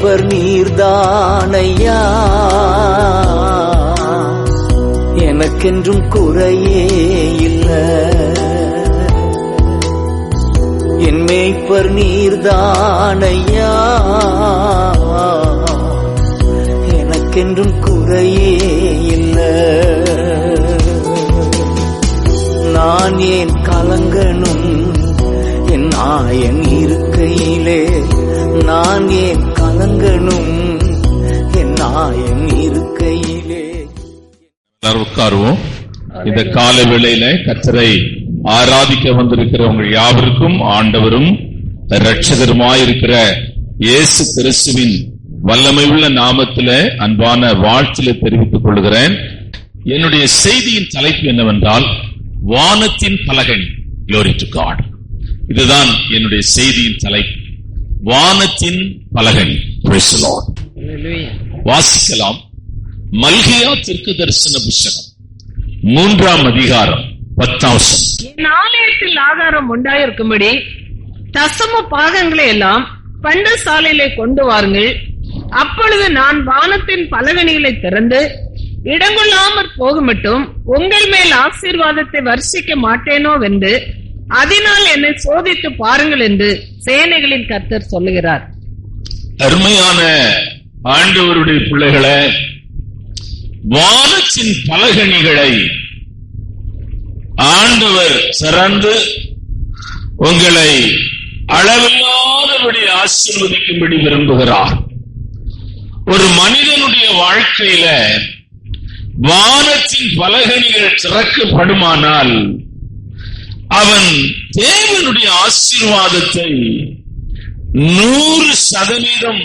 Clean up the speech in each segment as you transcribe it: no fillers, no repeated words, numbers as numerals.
மேய்ப்பர் நீர்தானையா, எனக்கென்றும் குறையே இல்ல. என் மேய்ப்பர் நீர்தானையா, எனக்கென்றும் குறையே இல்ல. நான் ஏன் கலங்கணும் என் நாயன் இருக்கையிலே, நான் ஏன் கலங்கணும் என் நாயன் இருக்கையிலே. உட்காருவோம். இந்த கால வேளையில கர்த்தரை ஆராதிக்க வந்திருக்கிறவங்க யாவருக்கும் ஆண்டவரும் இரட்சகருமாயிருக்கிற இயேசு கிறிஸ்துவின் வல்லமை உள்ள நாமத்தில அன்பான வாழ்த்தில தெரிவித்துக் கொள்கிறேன். என்னுடைய செய்தியின் தலைப்பு என்னவென்றால் வானத்தின் பலகணி. Glory to God. இதுதான் என்னுடைய செய்தியின் தலைப்பு, வானத்தின் பலகணி. Praise the Lord. வாசிக்கலாம். மல்கியா தீர்க்கதரிசன புத்தகம் 3ஆம் அதிகாரம் 10ஆம் வசனம். என் ஆலயத்தில் ஆகாரம் உண்டாயிருக்கும்படி தசம பாகங்களை எல்லாம் பண்டசாலையிலே கொண்டு வாருங்கள். அப்பொழுது நான் வானத்தின் பலகணிகளை திறந்து இடங்கொள்ளாமற் போகுமட்டும் உங்கள் மேல் ஆசீர்வாதத்தை வர்ஷிக்க மாட்டேனோ வென்று அதனால் என்னை சோதித்து பாருங்கள் என்று சேனைகளின் கர்த்தர் சொல்லுகிறார். அருமையான ஆண்டவருடைய பிள்ளைகளே, வானத்தின் பலகணிகளை ஆண்டவர் சிறந்து உங்களை அளவில்லாதபடி ஆசீர்வதிக்கும்படி விரும்புகிறார். ஒரு மனிதனுடைய வாழ்க்கையில வானத்தின் பலகணிகள் திறக்கப்படுமானால் அவன் தேவனுடைய ஆசீர்வாதத்தை 100%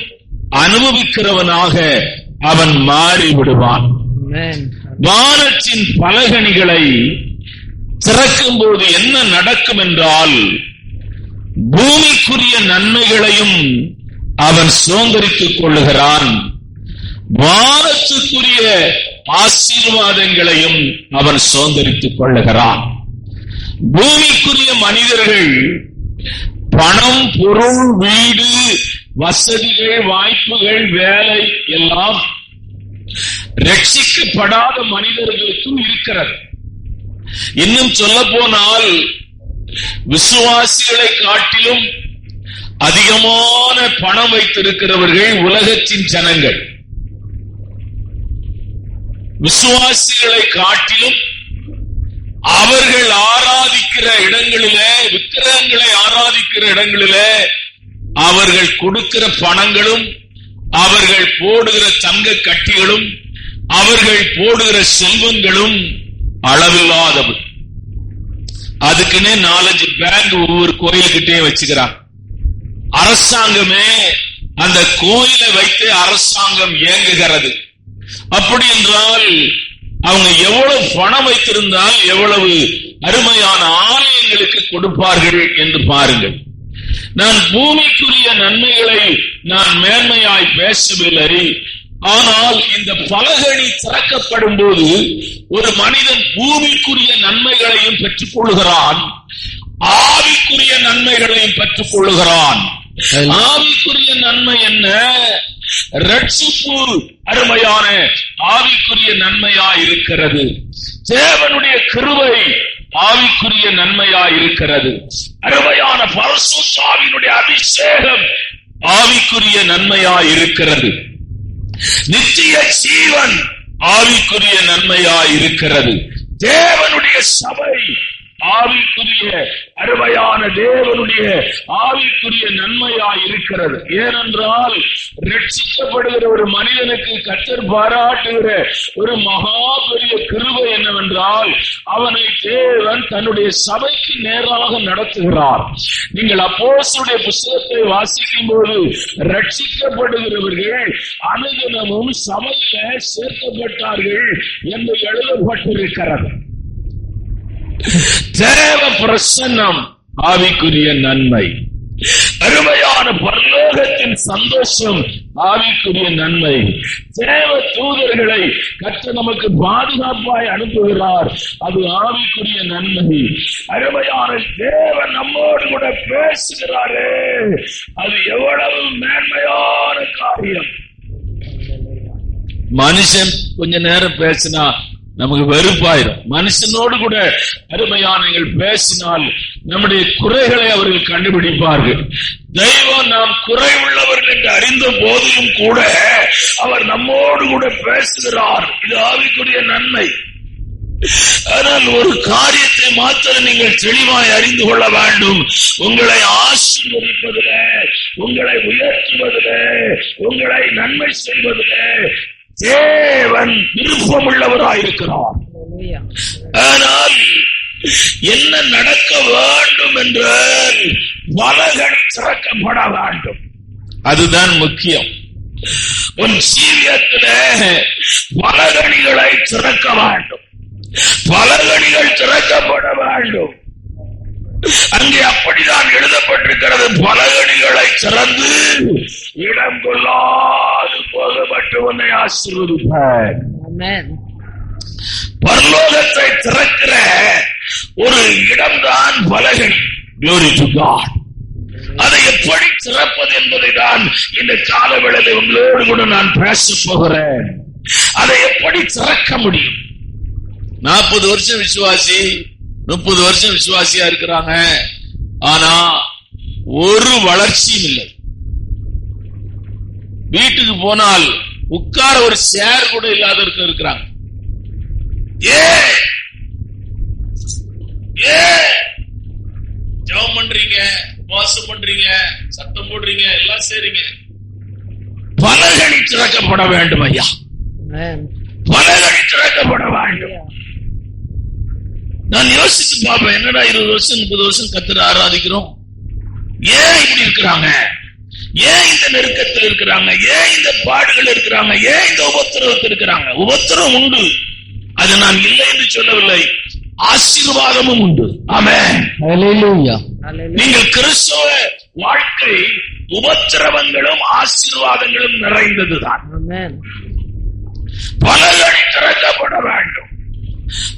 அனுபவிக்கிறவனாக அவன் மாறிவிடுவான். வானத்தின் பலகணிகளை திறக்கும் போது என்ன நடக்கும் என்றால் பூமிக்குரிய நன்மைகளையும் அவன் சுதந்திரித்துக் கொள்ளுகிறான், வானத்துக்குரிய ஆசீர்வாதங்களையும் அவன் சுதந்திரித்துக் கொள்ளுகிறான். பூமிக்குரிய மனிதர்கள் பணம், பொருள், வீடு, வசதிகள், வாய்ப்புகள், வேலை எல்லாம் ரட்சிக்கப்படாத மனிதர்களுக்கும் இருக்கிறது. இன்னும் சொல்ல போனால் விசுவாசிகளை காட்டிலும் அதிகமான பணம் வைத்திருக்கிறவர்கள் உலகத்தின் ஜனங்கள். விசுவாசிகளை காட்டிலும் அவர்கள் ஆராதிக்கிற இடங்களிலே, விக்கிரகங்களை ஆராதிக்கிற இடங்களிலே அவர்கள் கொடுக்கிற பணங்களும், அவர்கள் போடுகிற தங்க கட்டிகளும், அவர்கள் போடுகிற செல்வங்களும் அளவில்லாதது. அதுக்குன்னே 4-5 பேங்க் ஒவ்வொரு கோயில்கிட்டே வச்சுக்கிறாங்க. அரசாங்கமே அந்த கோயிலை வைத்து அரசாங்கம் இயங்குகிறது. அப்படி என்றால் அவங்க எவ்வளவு பணம் வைத்திருந்தால் எவ்வளவு அருமையான ஆலயங்களுக்கு கொடுப்பார்கள் என்று பாருங்கள். நான் பூமிக்குரிய நன்மைகளை நான் மேன்மையாய் பேசவில்லை. ஆனால் இந்த பலகணி திறக்கப்படும் போது ஒரு மனிதன் பூமிக்குரிய நன்மைகளையும் பெற்றுக் கொள்கிறான், ஆவிக்குரிய நன்மைகளையும் பெற்றுக் கொள்கிறான். ஆவிக்குரிய நன்மை என்ன? ரட்சிப்பு அருமையான ஆவிக்குரிய நன்மையா இருக்கிறது. தேவனுடைய கிருபை ஆவிக்குரிய நன்மையா இருக்கிறது. அருமையான பரிசுத்த ஆவியினுடைய அபிஷேகம் ஆவிக்குரிய நன்மையா இருக்கிறது. நித்திய ஜீவன் ஆவிக்குரிய நன்மையா இருக்கிறது. தேவனுடைய சபை ஆவிக்குரிய அருமையான தேவனுடைய ஆவிக்குரிய நன்மையா இருக்கிறது. ஏனென்றால் ரட்சிக்கப்படுகிற ஒரு மனிதனுக்கு கர்த்தர் பாராட்டுகிற ஒரு மகா பெரிய கிருபை என்னவென்றால் அவனை தேவன் தன்னுடைய சபைக்கு நேராக நடத்துகிறார். நீங்கள் அப்போஸ்தலருடைய புத்தகத்தை வாசிக்கும் போது ரட்சிக்கப்படுகிறவர்கள் அனுதினமும் சபையில சேர்க்கப்பட்டார்கள் என்று எழுதப்பட்டிருக்கிறது. தேவ பிரசன்னம் ஆவிக்குரிய நன்மை. அருமையான பரலோகத்தின் சந்தோஷம், ஆவிக்குரிய நன்மை. தேவ தூதர்களை கர்த்தர் நமக்கு பாதுகாப்பாய் அனுப்புகிறார், அது ஆவிக்குரிய நன்மை. அருமையான தேவன் நம்மோடு கூட பேசுகிறாரே, அது எவ்வளவு மேன்மையான காரியம். மனுஷன் கொஞ்ச நேரம் பேசினா நமக்கு வெறுப்பாயிரும். மனுஷனோடு கூட அருமையானங்கள் பேசினால் நம்முடைய குறைகளை அவர்கள் கண்டுபிடிப்பார்கள். தெய்வம் நாம் குறை உள்ளவர்கள் என்று அறிந்த போதிலும் கூட அவர் நம்மோடு கூட பேசுகிறார். இது ஆவிக்குரிய நன்மை. ஆனால் ஒரு காரியத்தை மாத்திரம் நீங்கள் தெளிவாய் அறிந்து கொள்ள வேண்டும். உங்களை ஆசீர்வதிப்பதிலே, உங்களை உயர்த்துவதிலே, உங்களை நன்மை செய்வதிலே தேவன் விருப்பமுள்ளவராயிருக்கிறார். ஆனால் என்ன நடக்க வேண்டும் என்றால் பலகணி திறக்கப்பட வேண்டும். அதுதான் முக்கியம். உன் ஜீவியத்திலே பலகணிகளை திறக்க வேண்டும். பலகணிகள் திறக்கப்பட வேண்டும். அங்கே அப்படிதான் எழுதப்பட்டிருக்கிறது. பலகணிகளை திறந்து இடம் கொள்ளாது போகப்பட்டு உன்னை ஆசீர்வதிப்பார். பரலோகத்தை திறக்கிற ஒரு இடம்தான் பலகணி. Glory to God. அதை எப்படி திறப்பது என்பதை தான் இந்த காலவேளையில் உங்களோடு கூட நான் பேச போகிறேன். அதை எப்படி திறக்க முடியும்? 40 வருஷம் விசுவாசி, 30 வருஷம் விசுவாசியா இருக்கிறாங்க, ஆனா ஒரு வளர்ச்சியும் இல்லை. வீட்டுக்கு போனால் உட்கார ஒரு சேர் கூட இல்லாத இருக்கிறாங்க. ஜெபம் பண்றீங்க, உபவாசம் பண்றீங்க, சத்தம் போடுறீங்க, எல்லாம் செய்றீங்க. பலகணி திறக்கப்பட வேண்டும் ஐயா. பலகணி திறக்கப்பட வேண்டும். நான் யோசிச்சு பாப்பேன், என்னடா 20 வருஷம் 30 வருஷம் கர்த்தரை ஆராதிக்கிறோம், ஏன் இப்படி இருக்கிறாங்க? ஏன் இந்த நெருக்கத்தில் இருக்கிறாங்க? ஏன் இந்த பாடுகள் இருக்கிறாங்க? ஏன் இந்த உபத்திரவத்தில் இருக்கிறாங்க? உபத்திரம் உண்டு, அது நான் இல்லை என்று சொல்லவில்லை. ஆசீர்வாதமும் உண்டு. ஆமென். ஹல்லேலூயா. நீங்கள் கிறிஸ்தவ வாழ்க்கை உபத்திரவங்களும் ஆசீர்வாதங்களும் நிறைந்ததுதான். பலகணி திறக்கப்பட வேண்டும்.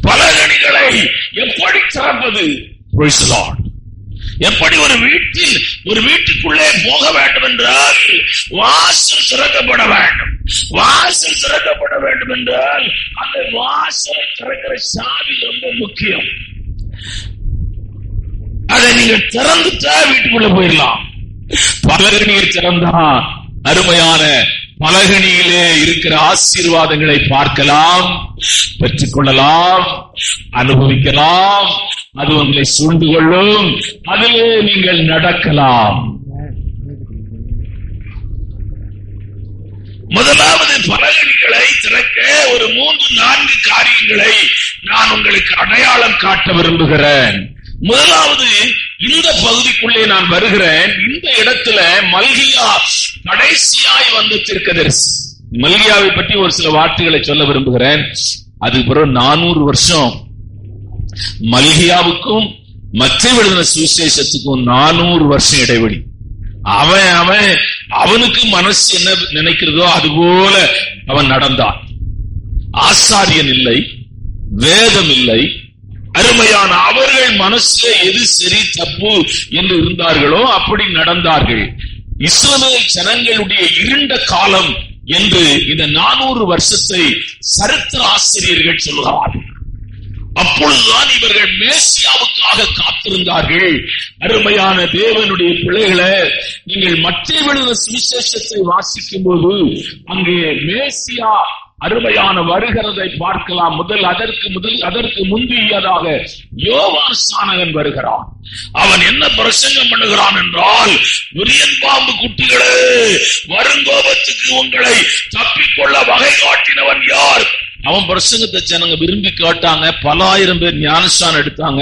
பலகணிகளை எப்படி திறப்பது? Praise the Lord. எப்படி ஒரு வீட்டுக்குள்ளே போக வேண்டும் என்றால் வாசல் திறக்கப்பட வேண்டும். வாசல் திறக்கப்பட வேண்டும் என்றால் அந்த வாசலை திறக்கிற சாவி ரொம்ப முக்கியம். அதை நீங்கள் திறந்துட்டா வீட்டுக்குள்ள போயிடலாம். பலகணியை திறந்தா அருமையான பலகணியிலே இருக்கிற ஆசீர்வாதங்களை பார்க்கலாம், பெற்றுக்கொள்ளலாம், அனுபவிக்கலாம். அது உங்களை சூழ்ந்து கொள்ளும், அதிலே நீங்கள் நடக்கலாம். முதலாவது பலகணிகளை திறக்க ஒரு 3-4 காரியங்களை நான் உங்களுக்கு அடையாளம் காட்ட விரும்புகிறேன். முதலாவது, இந்த பகுதிக்குள்ளே நான் வருகிறேன். இந்த இடத்துல மல்கியா கடைசியாய் வந்த தீர்க்கதரிசி. மல்கியாவை பற்றி ஒரு சில வார்த்தைகளை சொல்ல விரும்புகிறேன். அதுக்கு பிறகு 400 வருஷம் மல்கியாவுக்கும் மத்திய எழுதின சுவிசேஷத்துக்கும் 400 வருஷம் இடைவெளி. அவனுக்கு மனசு என்ன நினைக்கிறதோ அதுபோல அவன் நடந்தான். ஆசாரியன் இல்லை, வேதம் இல்லை. அருமையான அவர்கள் மனசுல எது சரி தப்பு என்று இருந்தார்களோ அப்படி நடந்தார்கள். இஸ்ரவேல் ஜனங்களுடைய இருண்ட காலம் என்று இந்த 400 வருஷத்தை சரித்திர ஆசிரியர்கள் சொல்லுகிறார்கள். அப்பொழுதுதான் இவர்கள் மேசியாவுக்காக காத்திருந்தார்கள். அருமையான தேவனுடைய பிள்ளைகளை, நீங்கள் மத்திய எழுதின சுவிசேஷத்தை வாசிக்கும் போது அங்கே மேசியா அருமையான வருகிறதை பார்க்கலாம். அதற்கு முந்தியதாக யோவான் ஸ்நானகன் வருகிறான். அவன் என்ன பிரசங்கம் பண்ணுகிறான் என்றால், விரியன் பாம்பு குட்டிகளே, வருங்கோபத்துக்கு உங்களை தப்பிக்கொள்ள வகை காட்டினவன் யார்? அவன் பிரசங்கத்தை ஜனங்க விரும்பி கேட்டாங்க. பல ஆயிரம் பேர் ஞானஸ்நானம் எடுத்தாங்க.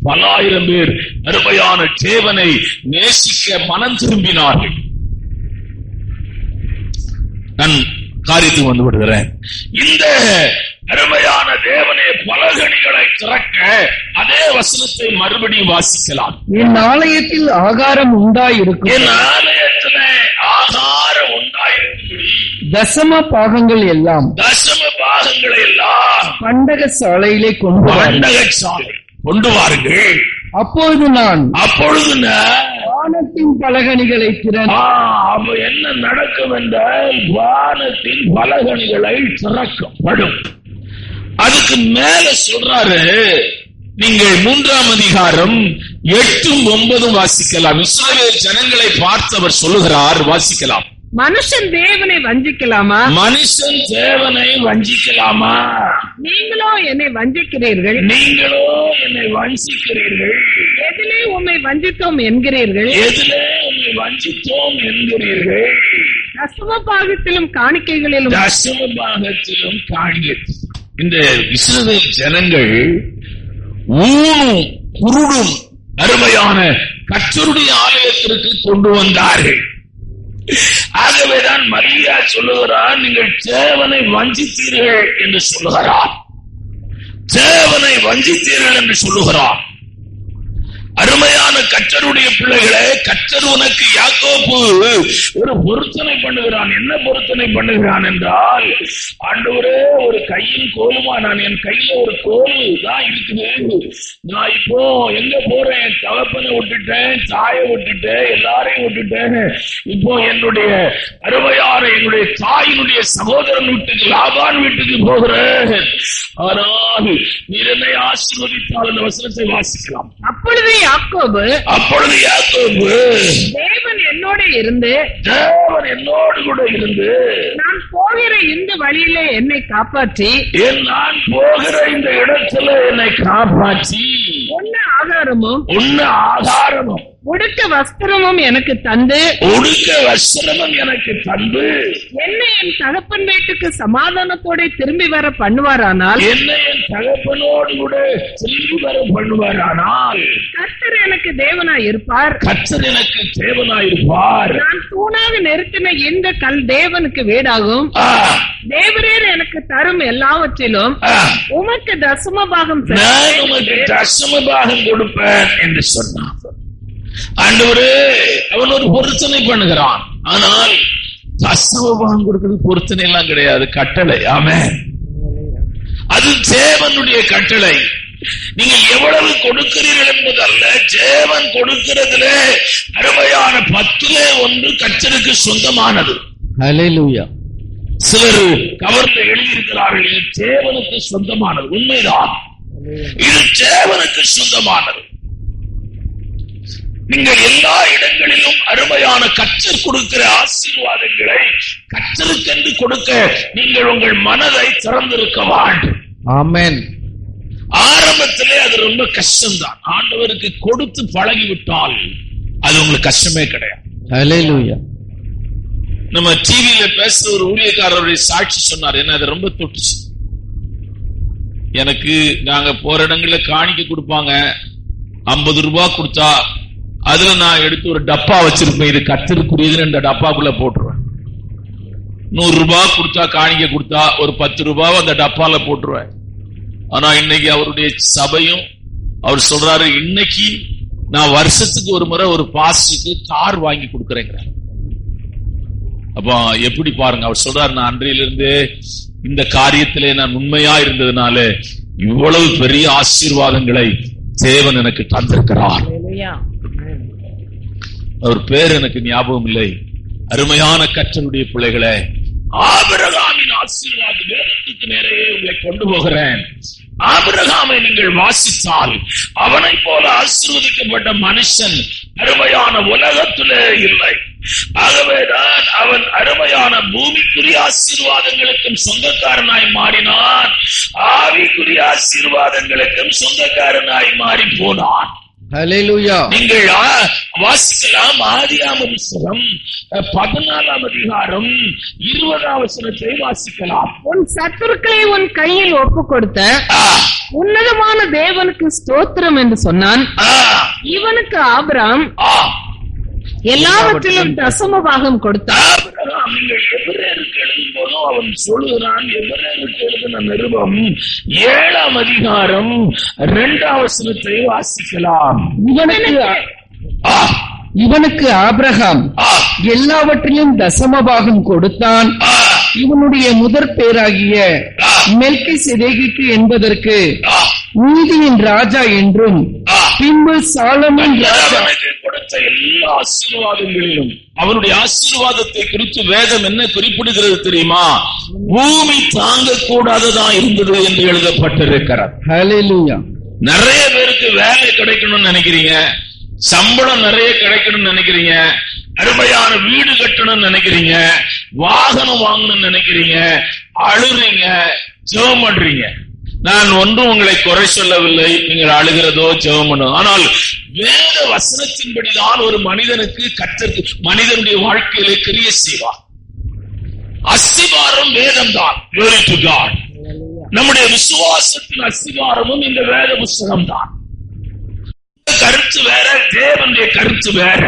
பல ஆயிரம் பேர் அருமையான தேவனை நேசிக்க மனம் திரும்பினார்கள். நான் காரியத்துக்கு வந்து விடுகிறேன். இந்த அருமையான தேவனே பலகணிகளை திறக்க அதே வசனத்தை மறுபடியும் வாசிக்கலாம். என் ஆலயத்தில் ஆகாரம் உண்டாயிருக்கும், என் ஆலயத்துல ஆகாரம் உண்டாயிருக்கும்படி தசம பாகங்கள் எல்லாம் தசமபாகங்களை எல்லாம் பண்டக சாலையிலே கொண்டு பண்டகசாலை கொண்டு வாருங்கள். அப்பொழுது நான் வானத்தின் பலகணிகளை அப்ப என்ன நடக்கும் என்றால் வானத்தின் பலகணிகளை திறக்கப்படும். அதுக்கு மேல சொல்றாரு, நீங்கள் 3ஆம் அதிகாரம் 8, 9 வாசிக்கலாம். இஸ்ரவேல் ஜனங்களை பார்த்தவர் சொல்லுகிறார், வாசிக்கலாம். மனுஷன் தேவனை வஞ்சிக்கலாமா? மனுஷன் தேவனை வஞ்சிக்கலாமா? நீங்களோ என்னை வஞ்சிக்கிறீர்கள். நீங்களோ என்னை வஞ்சிக்கிறீர்கள். எதிலே உம்மை வஞ்சித்தோம் என்கிறீர்கள். எதிலே உம்மை வஞ்சித்தோம் என்கிறீர்கள். தசமபாகத்திலும் காணிக்கைகளிலும் தசமபாகத்திலும் காணிக்கையிலும். இந்த இஸ்ரவேல் ஜனங்கள் ஊனும் குருடும் அருமையான கர்த்தருடைய ஆலயத்திற்கு கொண்டு வந்தார்கள். ஆகவேதான் மரியா சொல்லுகிறார், நீங்கள் தேவனை வஞ்சித்தீர்கள் என்று சொல்லுகிறார். தேவனை வஞ்சித்தீர்கள் என்று சொல்லுகிறார். அருமையான கர்த்தருடைய பிள்ளைகளே, கர்த்தர் உனக்கு யாக்கோபு ஒரு பொருத்தனை பண்ணுகிறான். என்ன பொருத்தனை பண்ணுகிறான் என்றால், ஆண்டவரே ஒரு கையின் கோலுமா, நான் என் கையில ஒரு கோலு தான் இருக்குது. நான் இப்போ எங்க போறேன்? தகப்பனை விட்டுட்டேன், தாயை விட்டுட்டேன், எல்லாரையும் விட்டுட்டேன். இப்போ என்னுடைய அருமையான என்னுடைய தாயினுடைய சகோதரன் வீட்டுக்கு, லாபான் வீட்டுக்கு போகிறேன். ஆனால் நீர் என்னை ஆசீர்வதித்தால் அந்த வசனத்தை வாசிக்கலாம். அப்பொழுது யாக்கோபு தேவன் என்னோடு இருந்து கூட இருந்து நான் போகிற இந்த வழியிலே என்னை காப்பாற்றி, நான் போகிற இந்த இடத்துல என்னை காப்பாற்றி உண்ண ஆகாரமும் உடுக்க வஸ்திரமும் எனக்கு தந்து என்னை என் தகப்பன் வீட்டுக்கு சமாதானத்தோட திரும்பி வர பண்ணுவாரானால், தகப்பனோடு கூட திரும்பி வர பண்ணுவாரானால் கர்த்தர் எனக்கு தேவனாய் இருப்பார். நான் தூணாக நிறுத்தின இந்த கல் தேவனுக்கு வீடாகும். தேவரீர் எனக்கு தரும் எல்லாவற்றிலும் உமக்கு தசமபாகம் கொடுப்பேன் என்று சொன்னான். ஆண்டவரே, அவன் ஒரு பொருத்தனை பண்ணுகிறான். ஆனால் தசமபாகம் கொடுக்கிறது பொருத்தனை எல்லாம் கிடையாது, கட்டளை. ஆமென். அது தேவனுடைய கட்டளை. நீங்க எவ்வளவு கொடுக்கிறீர்கள் என்பது அல்ல, தேவன் கொடுக்கிறதுல அருமையான 10ல் 1 கர்த்தருக்கு சொந்தமானது. ஹல்லேலூயா. சிலர் கவர்ல எழுதியிருக்கிறார்கள், இது தேவனுக்கு சொந்தமானது. உண்மைதான், இது தேவனுக்கு சொந்தமானது. நீங்கள் எல்லா இடங்களிலும் அருமையான கர்த்தர் கொடுக்கிற ஆசீர்வாதங்களை கர்த்தருக்கென்று கொடுக்க நீங்கள் உங்கள் மனதை திறந்திருக்க வேண்டும். ஆமென். ஆரம்பத்திலே அது ரொம்ப கஷ்டம்தான். ஆண்டவருக்கு கொடுத்து பழகிவிட்டால் அது உங்களுக்கு கஷ்டமே கிடையாது. ஹல்லேலூயா. நம்ம டிவியில பேச ஒரு ஊழியக்காரருடைய சாட்சி சொன்னார், என்ன அது ரொம்ப தொட்டுச்சு. எனக்கு நாங்க போற இடங்கள்ல காணிக்க கொடுப்பாங்க, 50 ரூபாய் கொடுத்தா அதுல நான் எடுத்து ஒரு டப்பா வச்சிருப்பேன், இது கர்த்தருக்குரியதுன்னு இந்த டப்பாக்குள்ள போட்டுருவேன். 100 ரூபாய் கொடுத்தா காணிக்க கொடுத்தா ஒரு 10 ரூபாய் அந்த டப்பால போட்டுருவேன். ஆனா இன்னைக்கு அவருடைய சபையும் அவர் சொல்றாரு, இன்னைக்கு நான் வருஷத்துக்கு ஒரு முறை ஒரு பாஸ்டருக்கு கார் வாங்கி கொடுக்கறேங்க. அப்ப எப்படி பாருங்க, அவர் சொல்றாரு, நான் அன்றையிலிருந்து இந்த காரியத்திலே நான் உண்மையா இருந்ததுனால இவ்வளவு பெரிய ஆசீர்வாதங்களை தேவன் எனக்கு தந்திருக்கிறார். அவர் பேர் எனக்கு ஞாபகம் இல்லை. அருமையான கர்த்தருடைய பிள்ளைகளே, ஆபிரகாமின் ஆசீர்வாத வேதத்துக்கு நேரே உங்களை கொண்டு போகிறேன். ஆபிரகாமை நீங்கள் வாசித்தால் அவனை போல ஆசீர்வதிக்கப்பட்ட மனுஷன் அருமையான உலகத்திலே இல்லை. ஆகவேதான் அவன் அருமையான பூமிக்குரிய ஆசீர்வாதங்களுக்கும் சொந்தக்காரனாய் மாறினான், ஆவிக்குரிய ஆசீர்வாதங்களுக்கும் சொந்தக்காரனாய் மாறி போனான். ஹல்லேலூயா. நீங்கள் வாசிக்கலாம், ஆதியாகம புத்தகம் 14ஆம் அதிகாரம் 20ஆம் வசனத்தை வாசிக்கலாம். உன் சத்துருக்களை உன் கையில் ஒப்பு கொடுத்த உன்னதமான தேவனுக்கு ஸ்தோத்திரம் என்று சொன்னான். இவனுக்கு ஆபிரகாம் எல்லாவற்றிலும் தசம பாகம் கொடுத்தார். ஆபிரகாம் நீங்கள் எபிரேயருக்கு எழுதும் போதும் அவன் சொல்லுகிறான். எபிரேயருக்கு எழுதின நிருபம் 7ஆம் அதிகாரம் 2ஆம் வசனத்தை வாசிக்கலாம். இவனுக்கு ஆபிரகாம் எல்லாவற்றிலும் தசமபாகம் கொடுத்தான். இவனுடைய முதற் பேராகிய மெல்கிசேதேக்கு என்பதற்கு நீதியின் ராஜா என்றும் பின்பு சாலமோன் ராஜா கொடுத்த எல்லா ஆசீர்வாதங்களிலும் அவனுடைய ஆசீர்வாதத்தை குறித்து வேதம் என்ன குறிப்பிடுகிறது தெரியுமா? பூமி தாங்க கூடாததான் இருந்தது என்று எழுதப்பட்டிருக்கிறது. ஹல்லேலூயா. நிறைய பேருக்கு வேலை கிடைக்கணும்னு நினைக்கிறீங்க, சம்பளம் நிறைய கிடைக்கணும்னு நினைக்கிறீங்க, அருமையான வீடு கட்டணும்னு நினைக்கிறீங்க, வாகனம் வாங்கணும்னு நினைக்கிறீங்க, அழுறீங்க, ஜெபம் பண்றீங்க. நான் ஒன்றும் உங்களை குறை சொல்லவில்லை, நீங்கள் அழுகிறதோ ஜெபம் பண்ணும். ஆனால் வேத வசனத்தின்படிதான் ஒரு மனிதனுக்கு கர்த்தர் மனிதனுடைய வாழ்க்கையிலே கிரியை செய்வார். அஸ்திவாரம் வேதம் தான். Glory to God. நம்முடைய விசுவாசத்தின் அஸ்திவாரமும் இந்த வேத புஸ்தகம் தான். கருத்து வேற, தேவனுடைய கருத்து வேற.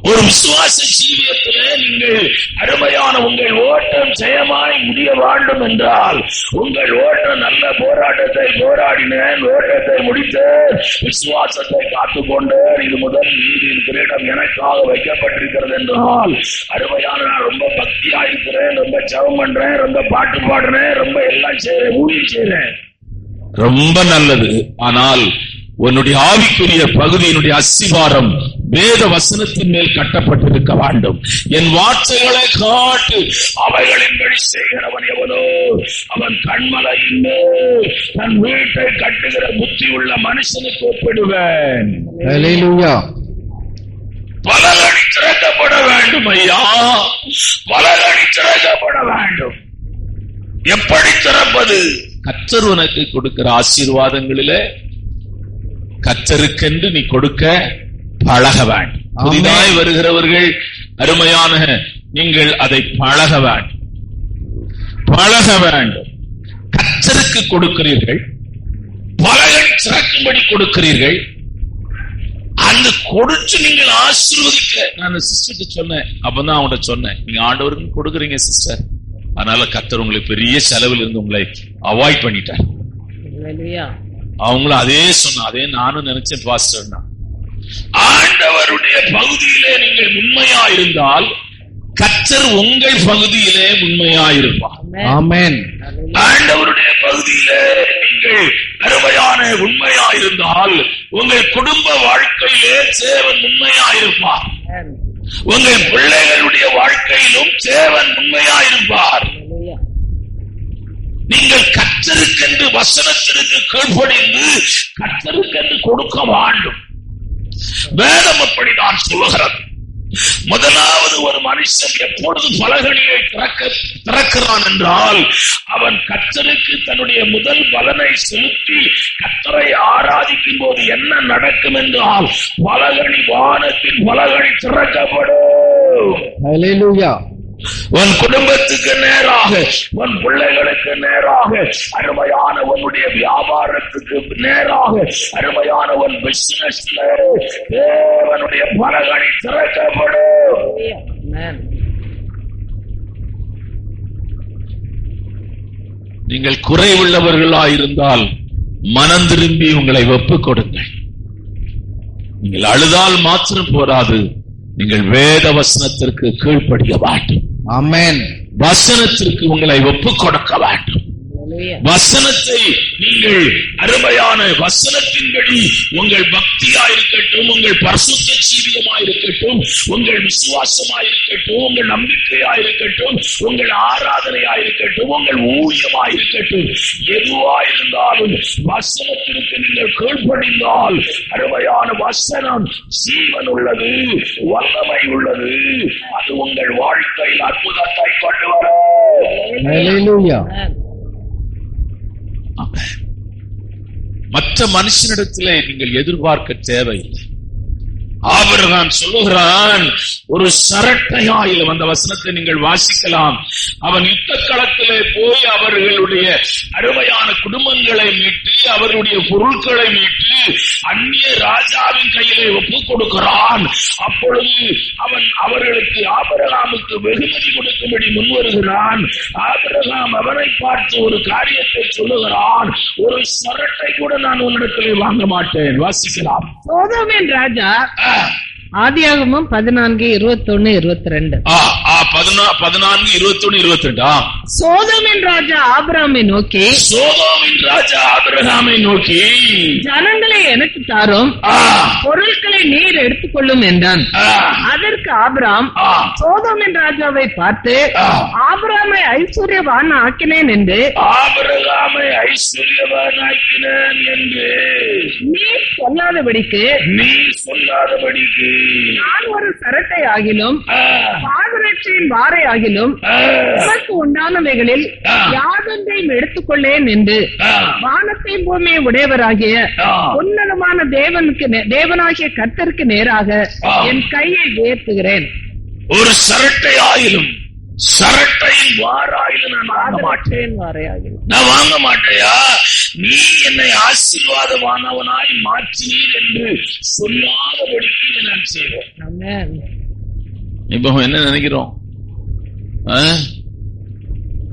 ஒரு விசுவாச ஜீவியத்திலே நீங்கள் அருமையான உங்கள் ஓட்டம் ஜெயமாய் முடிய வேண்டும் என்றால், உங்கள் ஓட்டம் நல்ல போராட்டத்தை போராடினேன், ஓட்டத்தை முடித்தேன், விசுவாசத்தை காத்துக்கொண்டேன், இது முதல் நீதியின் கிரீடம் எனக்காக வைக்கப்பட்டிருக்கிறது என்றால், அருமையான நான் ரொம்ப பக்தியா இருக்கிறேன், ரொம்ப ஜெபம் பண்றேன், ரொம்ப பாட்டு பாடுறேன், ரொம்ப எல்லாம் செய்றேன், ஊழியம் செய்றேன், ரொம்ப நல்லது. ஆனால் உன்னுடைய ஆவிக்குரிய பகுதியினுடைய அஸ்திவாரம் வேத வசனத்தின் மேல் கட்டப்பட்டிருக்க வேண்டும். என் வார்த்தைகளை காட்டு அவைகளின்படி செய்கிறவன் எவனோ அவன் கண்மலையின் மேல் தன் வீட்டை கட்டுகிற புத்தி உள்ள மனுஷனுக்கு ஒப்பிடுவேன். ஹல்லேலூயா. பலகணி திறக்கப்பட வேண்டும் ஐயா, பலகணி திறக்கப்பட வேண்டும். எப்படி திறப்பது? கர்த்தர் உனக்கு கொடுக்கிற ஆசீர்வாதங்களிலே கர்த்தருக்கென்று நீ கொடுக்க பழக வேண்டும். புதிதாய் வருகிறவர்கள் அருமையான நீங்கள் அதை பழக வேண்டும், பழக வேண்டும். கர்த்தருக்கு கொடுக்கிறீர்கள், பலகணி திறக்கும்படி கொடுக்கிறீர்கள். அந்த கொடுத்து நீங்கள் ஆசீர்வதிக்க நான் சிஸ்டருக்கு சொன்னேன். அப்பதான் அவங்கள்ட்ட சொன்னேன், நீங்க ஆண்டவருக்கு கொடுக்குறீங்க சிஸ்டர், அதனால கர்த்தர் உங்களுக்கு பெரிய செலவில் இருந்து உங்களை அவாய்ட் பண்ணிட்டார். அவங்களும் அதே சொன்ன, அதே நானும் நினைச்சேன் பாஸ்டர். ஆண்டவருடைய பகுதியிலே நீங்கள் உண்மையா இருந்தால் கர்த்தர் உங்கள் பகுதியிலே உண்மையா இருப்பார். ஆமென். ஆண்டவருடைய பகுதியிலே நீங்கள் அருமையான உண்மையா இருந்தால் உங்கள் குடும்ப வாழ்க்கையிலே தேவன் உண்மையா இருப்பார். உங்கள் பிள்ளைகளுடைய வாழ்க்கையிலும் தேவன் உண்மையா இருப்பார். நீங்கள் கர்த்தருக்கென்று வசனத்திற்கு கீழ்ப்படிந்து கர்த்தருக்கென்று கொடுக்க வேண்டும். வேதம் அப்படிதான் சொல்லுகிறது. முதலாவது ஒரு மனுஷன் எப்பொழுது பலகணியை திறக்கிறான் என்றால் அவன் கர்த்தருக்கு தன்னுடைய முதல் பலனை செலுத்தி கர்த்தரை ஆராதிக்கும் போது என்ன நடக்கும் என்றால் பலகணி, வானத்தின் பலகணி திறக்கப்படும். ஹல்லேலூயா. உன் குடும்பத்துக்கு நேராக, உன் பிள்ளைகளுக்கு நேராக, அருமையான உன்னுடைய வியாபாரத்துக்கு நேராக, அருமையான உன் பிசினஸ்ல தேவனுடைய பலகணி திறக்கப்படும். நீங்கள் குறைவுள்ளவர்களாயிருந்தால் மனம் திரும்பி உங்களை ஒப்புக் கொடுங்கள். நீங்கள் அழுதால் மாத்திரம் போராது, நீங்கள் வேத வசனத்திற்கு கீழ்ப்படிய வேண்டும். ஆமென். வசனத்திற்கு உங்களை ஒப்புக் கொடுக்க வேண்டும். வசனத்தை நீங்கள் அருமையான வசனத்தின்படி உங்கள் பக்தியாயிருக்கட்டும், உங்கள் பரிசுத்த ஜீவியமாயிருக்கட்டும், உங்கள் விசுவாசமாயிருக்கட்டும், உங்கள் நம்பிக்கையாயிருக்கட்டும், உங்கள் ஆராதனையாயிருக்கட்டும், உங்கள் ஊழியமாயிருக்கட்டும், எதுவாயிருந்தாலும் வசனத்திற்கு நீங்கள் கீழ்ப்படிந்தால் அருமையான வசனம் ஜீவன் உள்ளது, வல்லமை உள்ளது. அது உங்கள் வாழ்க்கையில் அற்புதத்தை கொண்டு வரும். ஹல்லேலூயா. மற்ற மனுஷனிடத்திலே நீங்கள் எதிர்பார்க்க தேவையில்லை. ஆபிரகாம் சொல்லுகிறான், ஒரு சரட்டையாயில் அந்த வசனத்தை நீங்கள் வாசிக்கலாம். அவன் யுத்த களத்திலே போய் அவர்களுடைய அருமையான குடும்பங்களை மீட்டு, அவர்களுடைய பொருட்களை மீட்டு, அந்நிய ராஜாவின் கையிலே ஒப்புக் கொடுக்கிறான். அப்பொழுது அவன் அவர்களுக்கு ஆபிரகாமுக்கு வெகுமதி கொடுக்கும்படி முன்வருகிறான். ஆபிரகாம் அவனை பார்த்து ஒரு காரியத்தை சொல்லுகிறான், ஒரு சரட்டை கூட நான் உன்னிடத்தில் வாங்க மாட்டேன். வாசிக்கலாம். சோதோமின் ராஜா ஆதியாகமம் 14:21-22. 14:21-22. சோதோமின் ராஜா ஆபிரகாமை நோக்கி, சோதோமின் ராஜா ஆபிரகாமை நோக்கி, ஜனங்களை எனக்கு தாரும், பொருட்களை நீர் எடுத்துக்கொள்ளும் என்றான். அதற்கு ஆபிரகாம் சோதோமின் ராஜாவை பார்த்து, ஆபிரகாமை ஐஸ்வர்யவான் ஆக்கினேன் என்று, ஆபிரகாமை ஐஸ்வர்யவான் ஆக்கினேன் என்று நீ சொல்லாதபடிக்கு நான் ஒரு சரட்டை ஆகிலும் பாதரட்சையின் வாரை ஆகிலும் உனக்கு உண்டானவைகளில் யாதொன்றையும் எடுத்துக்கொள்ளேன் என்று வானத்தையும் பூமியை உடையவராகிய உன்னதமான தேவனாகிய கர்த்தருக்கு நேராக என் கையை உயர்த்துகிறேன். ஒரு சரட்டை ஆகிலும் சரட்டையின் வாராயிலும் நான் வாங்க மாட்டேன். நான் வாங்க மாட்டேயா? நீ என்னை ஆசீர்வாதமானவனாய் மாற்றினீர் என்று சொல்லாதபடிக்கு நான் செய்வேன். இப்ப என்ன நினைக்கிறோம்?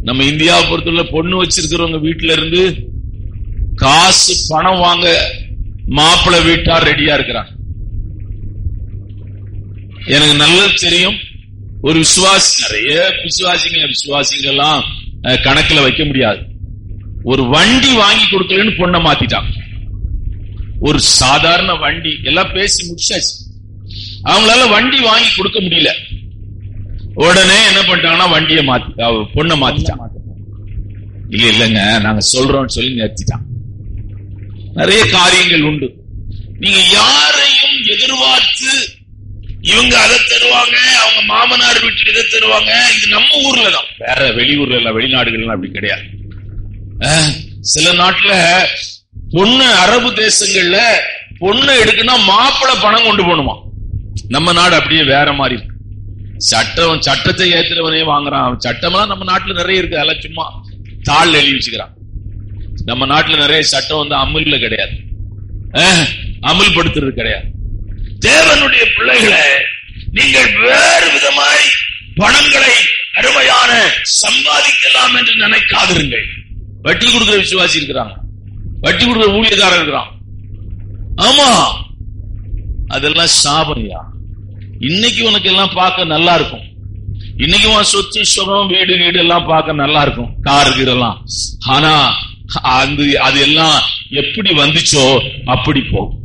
நம்ம இந்தியாவை பொறுத்துள்ள பொண்ணு வச்சிருக்கிறவங்க வீட்டுல இருந்து காசு பணம் வாங்க மாப்பிள்ளை வீட்டார் ரெடியா இருக்கிறாங்க. எனக்கு நல்லா தெரியும், ஒரு விசுவாசி, நிறைய விசுவாசிங்க எல்லாம் கணக்குல வைக்க முடியாது. ஒரு வண்டி வாங்கி கொடுக்கலன்னு பொண்ணை மாத்திட்டாங்க. ஒரு சாதாரண வண்டி எல்லாம் பேசி முடிச்சாச்சு, அவங்களால வண்டி வாங்கி கொடுக்க முடியல. உடனே என்ன பண்ணிட்டாங்கன்னா வண்டியை பொண்ணை மாத்திட்டாங்க. இல்லங்க நாங்க சொல்றோம்னு சொல்லி நிறுத்திட்டாங்க. நிறைய காரியங்கள் உண்டு. நீங்க யாரையும் எதிர்பார்த்து இவங்க அதை தருவாங்க, அவங்க மாமனார் வீட்டுல இதை தருவாங்க, இது நம்ம ஊர்ல தான், வேற வெளியூர்ல இல்ல, வெளிநாடுகள் அப்படி கிடையாது. சில நாட்டுல பொண்ணு, அரபு தேசங்கள்ல பொண்ணு எடுக்குன்னா மாப்பிள்ளை பணம் கொண்டு போகணுமா. நம்ம நாடு அப்படியே வேற மாதிரி இருக்கு. சட்டத்தை ஏத்துறவனே வாங்குறான். சட்டம்லாம் நம்ம நாட்டுல நிறைய இருக்கு, அதெல்லாம் சும்மா தாள் எழுதி வச்சுக்கிறான். நம்ம நாட்டுல நிறைய சட்டம் அமல்ல கிடையாது, அமல்படுத்துறது கிடையாது. தேவனுடைய பிள்ளைகளை நீங்கள் வேறு விதமாய் பணங்களை அருமையான சம்பாதிக்கலாம் என்று நினைக்காதிருங்கள். வட்டி கொடுக்கிற விசுவாசி இருக்கிறாங்க, வட்டி கொடுக்கிற ஊழியக்காரர் இருக்கிறான். ஆமா, அதெல்லாம் சாபனையா. இன்னைக்கு உனக்கு எல்லாம் பார்க்க நல்லா இருக்கும், இன்னைக்கு உன் சொத்து சுகம் வீடு வீடு எல்லாம் பார்க்க நல்லா இருக்கும், கார் எல்லாம். ஆனா அது எல்லாம் எப்படி வந்துச்சோ அப்படி போகும்.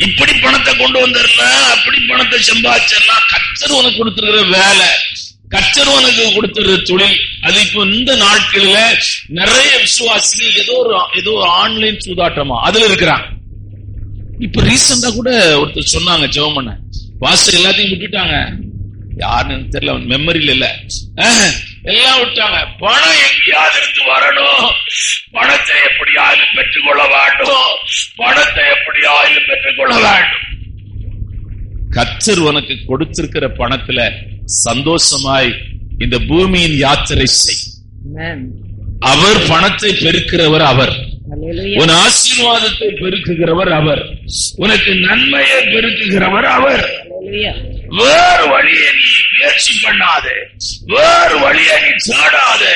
இப்படி பணத்தை கொண்டு வந்துடலாம், அப்படி பணத்தை சம்பாதிச்சிடலாம். கர்த்தர் உனக்கு கொடுத்திருக்கிற வேலை, கர்த்தர் உனக்கு கொடுத்திருக்கிற தொழில், அது இப்போ இந்த நாட்களில நிறைய விசுவாசிகள் ஏதோ ஆன்லைன் சூதாட்டமா அதுல இருக்கிறாங்க. இப்ப ரீசெண்டா கூட ஒருத்தர் சொன்னாங்க, ஜெபம் பண்ண பாஸ்டர் எல்லாத்தையும் விட்டுட்டாங்க, யாருன்னு தெரியல, மெமரியில இல்ல, எல்லாம் விட்டாங்க. பணம் எங்கேயாவது இருந்து வரணும், பணத்தை எப்படியாவது பெற்றுக்கொள்ள வேண்டும், பணத்தை எப்படியாவது பெற்றுக்கொள்ள வேண்டும். கர்த்தர் உனக்கு கொடுத்திருக்கிற பணத்துல சந்தோஷமாய் இந்த பூமியின் யாத்திரை செய். அவர் பணத்தை பெருக்கிறவர் அவர், உன் ஆசீர்வாதத்தை பெருக்குகிறவர் அவர், உனக்கு நன்மையை பெருக்குகிறவர் அவர். வேறு வழியை நீ முயற்சி பண்ணாதே, வேறு வழியை நீ தேடாதே,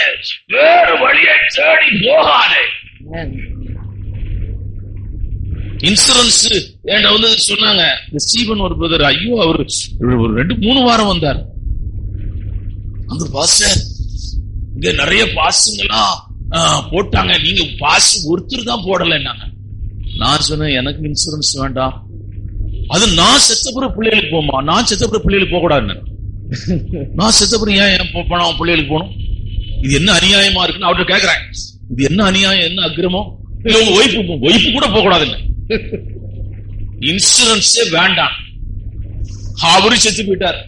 வேறு வழியை தேடி போகாதே. இன்சூரன்ஸ் என்கிட்ட சொன்னாங்க, இந்த ஸ்டீபன் ஒரு பிரதர், ஐயோ அவரு ஒரு 2-3 வாரம் வந்தார். அந்த பாஸ்டர் இங்க நிறைய பாசுங்கெல்லாம் போட்டாங்க, நீங்க பாசு ஒருத்தர் தான் போடலைன்னாங்க. நான் சொன்னேன், எனக்கு இன்சூரன்ஸ் வேண்டாம், அது நான் செத்தப்புற பிள்ளைகளுக்கு போமா, நான் செத்தப்புற பிள்ளைகளுக்கு போக கூடாதுன்னு. நான் செத்தப்புறம் ஏன் பணம் பிள்ளைகளுக்கு போகணும்? இது என்ன அநியாயமா இருக்குன்னு அவர்கிட்ட கேட்கிறேன். இது என்ன அநியாயம், என்ன அக்கிரமம்? இல்ல உங்க ஒய்ஃபு கூட போக கூடாதுன்னு. இன்சூரன்ஸே வேண்டாம். அவரு செத்து போயிட்டார்,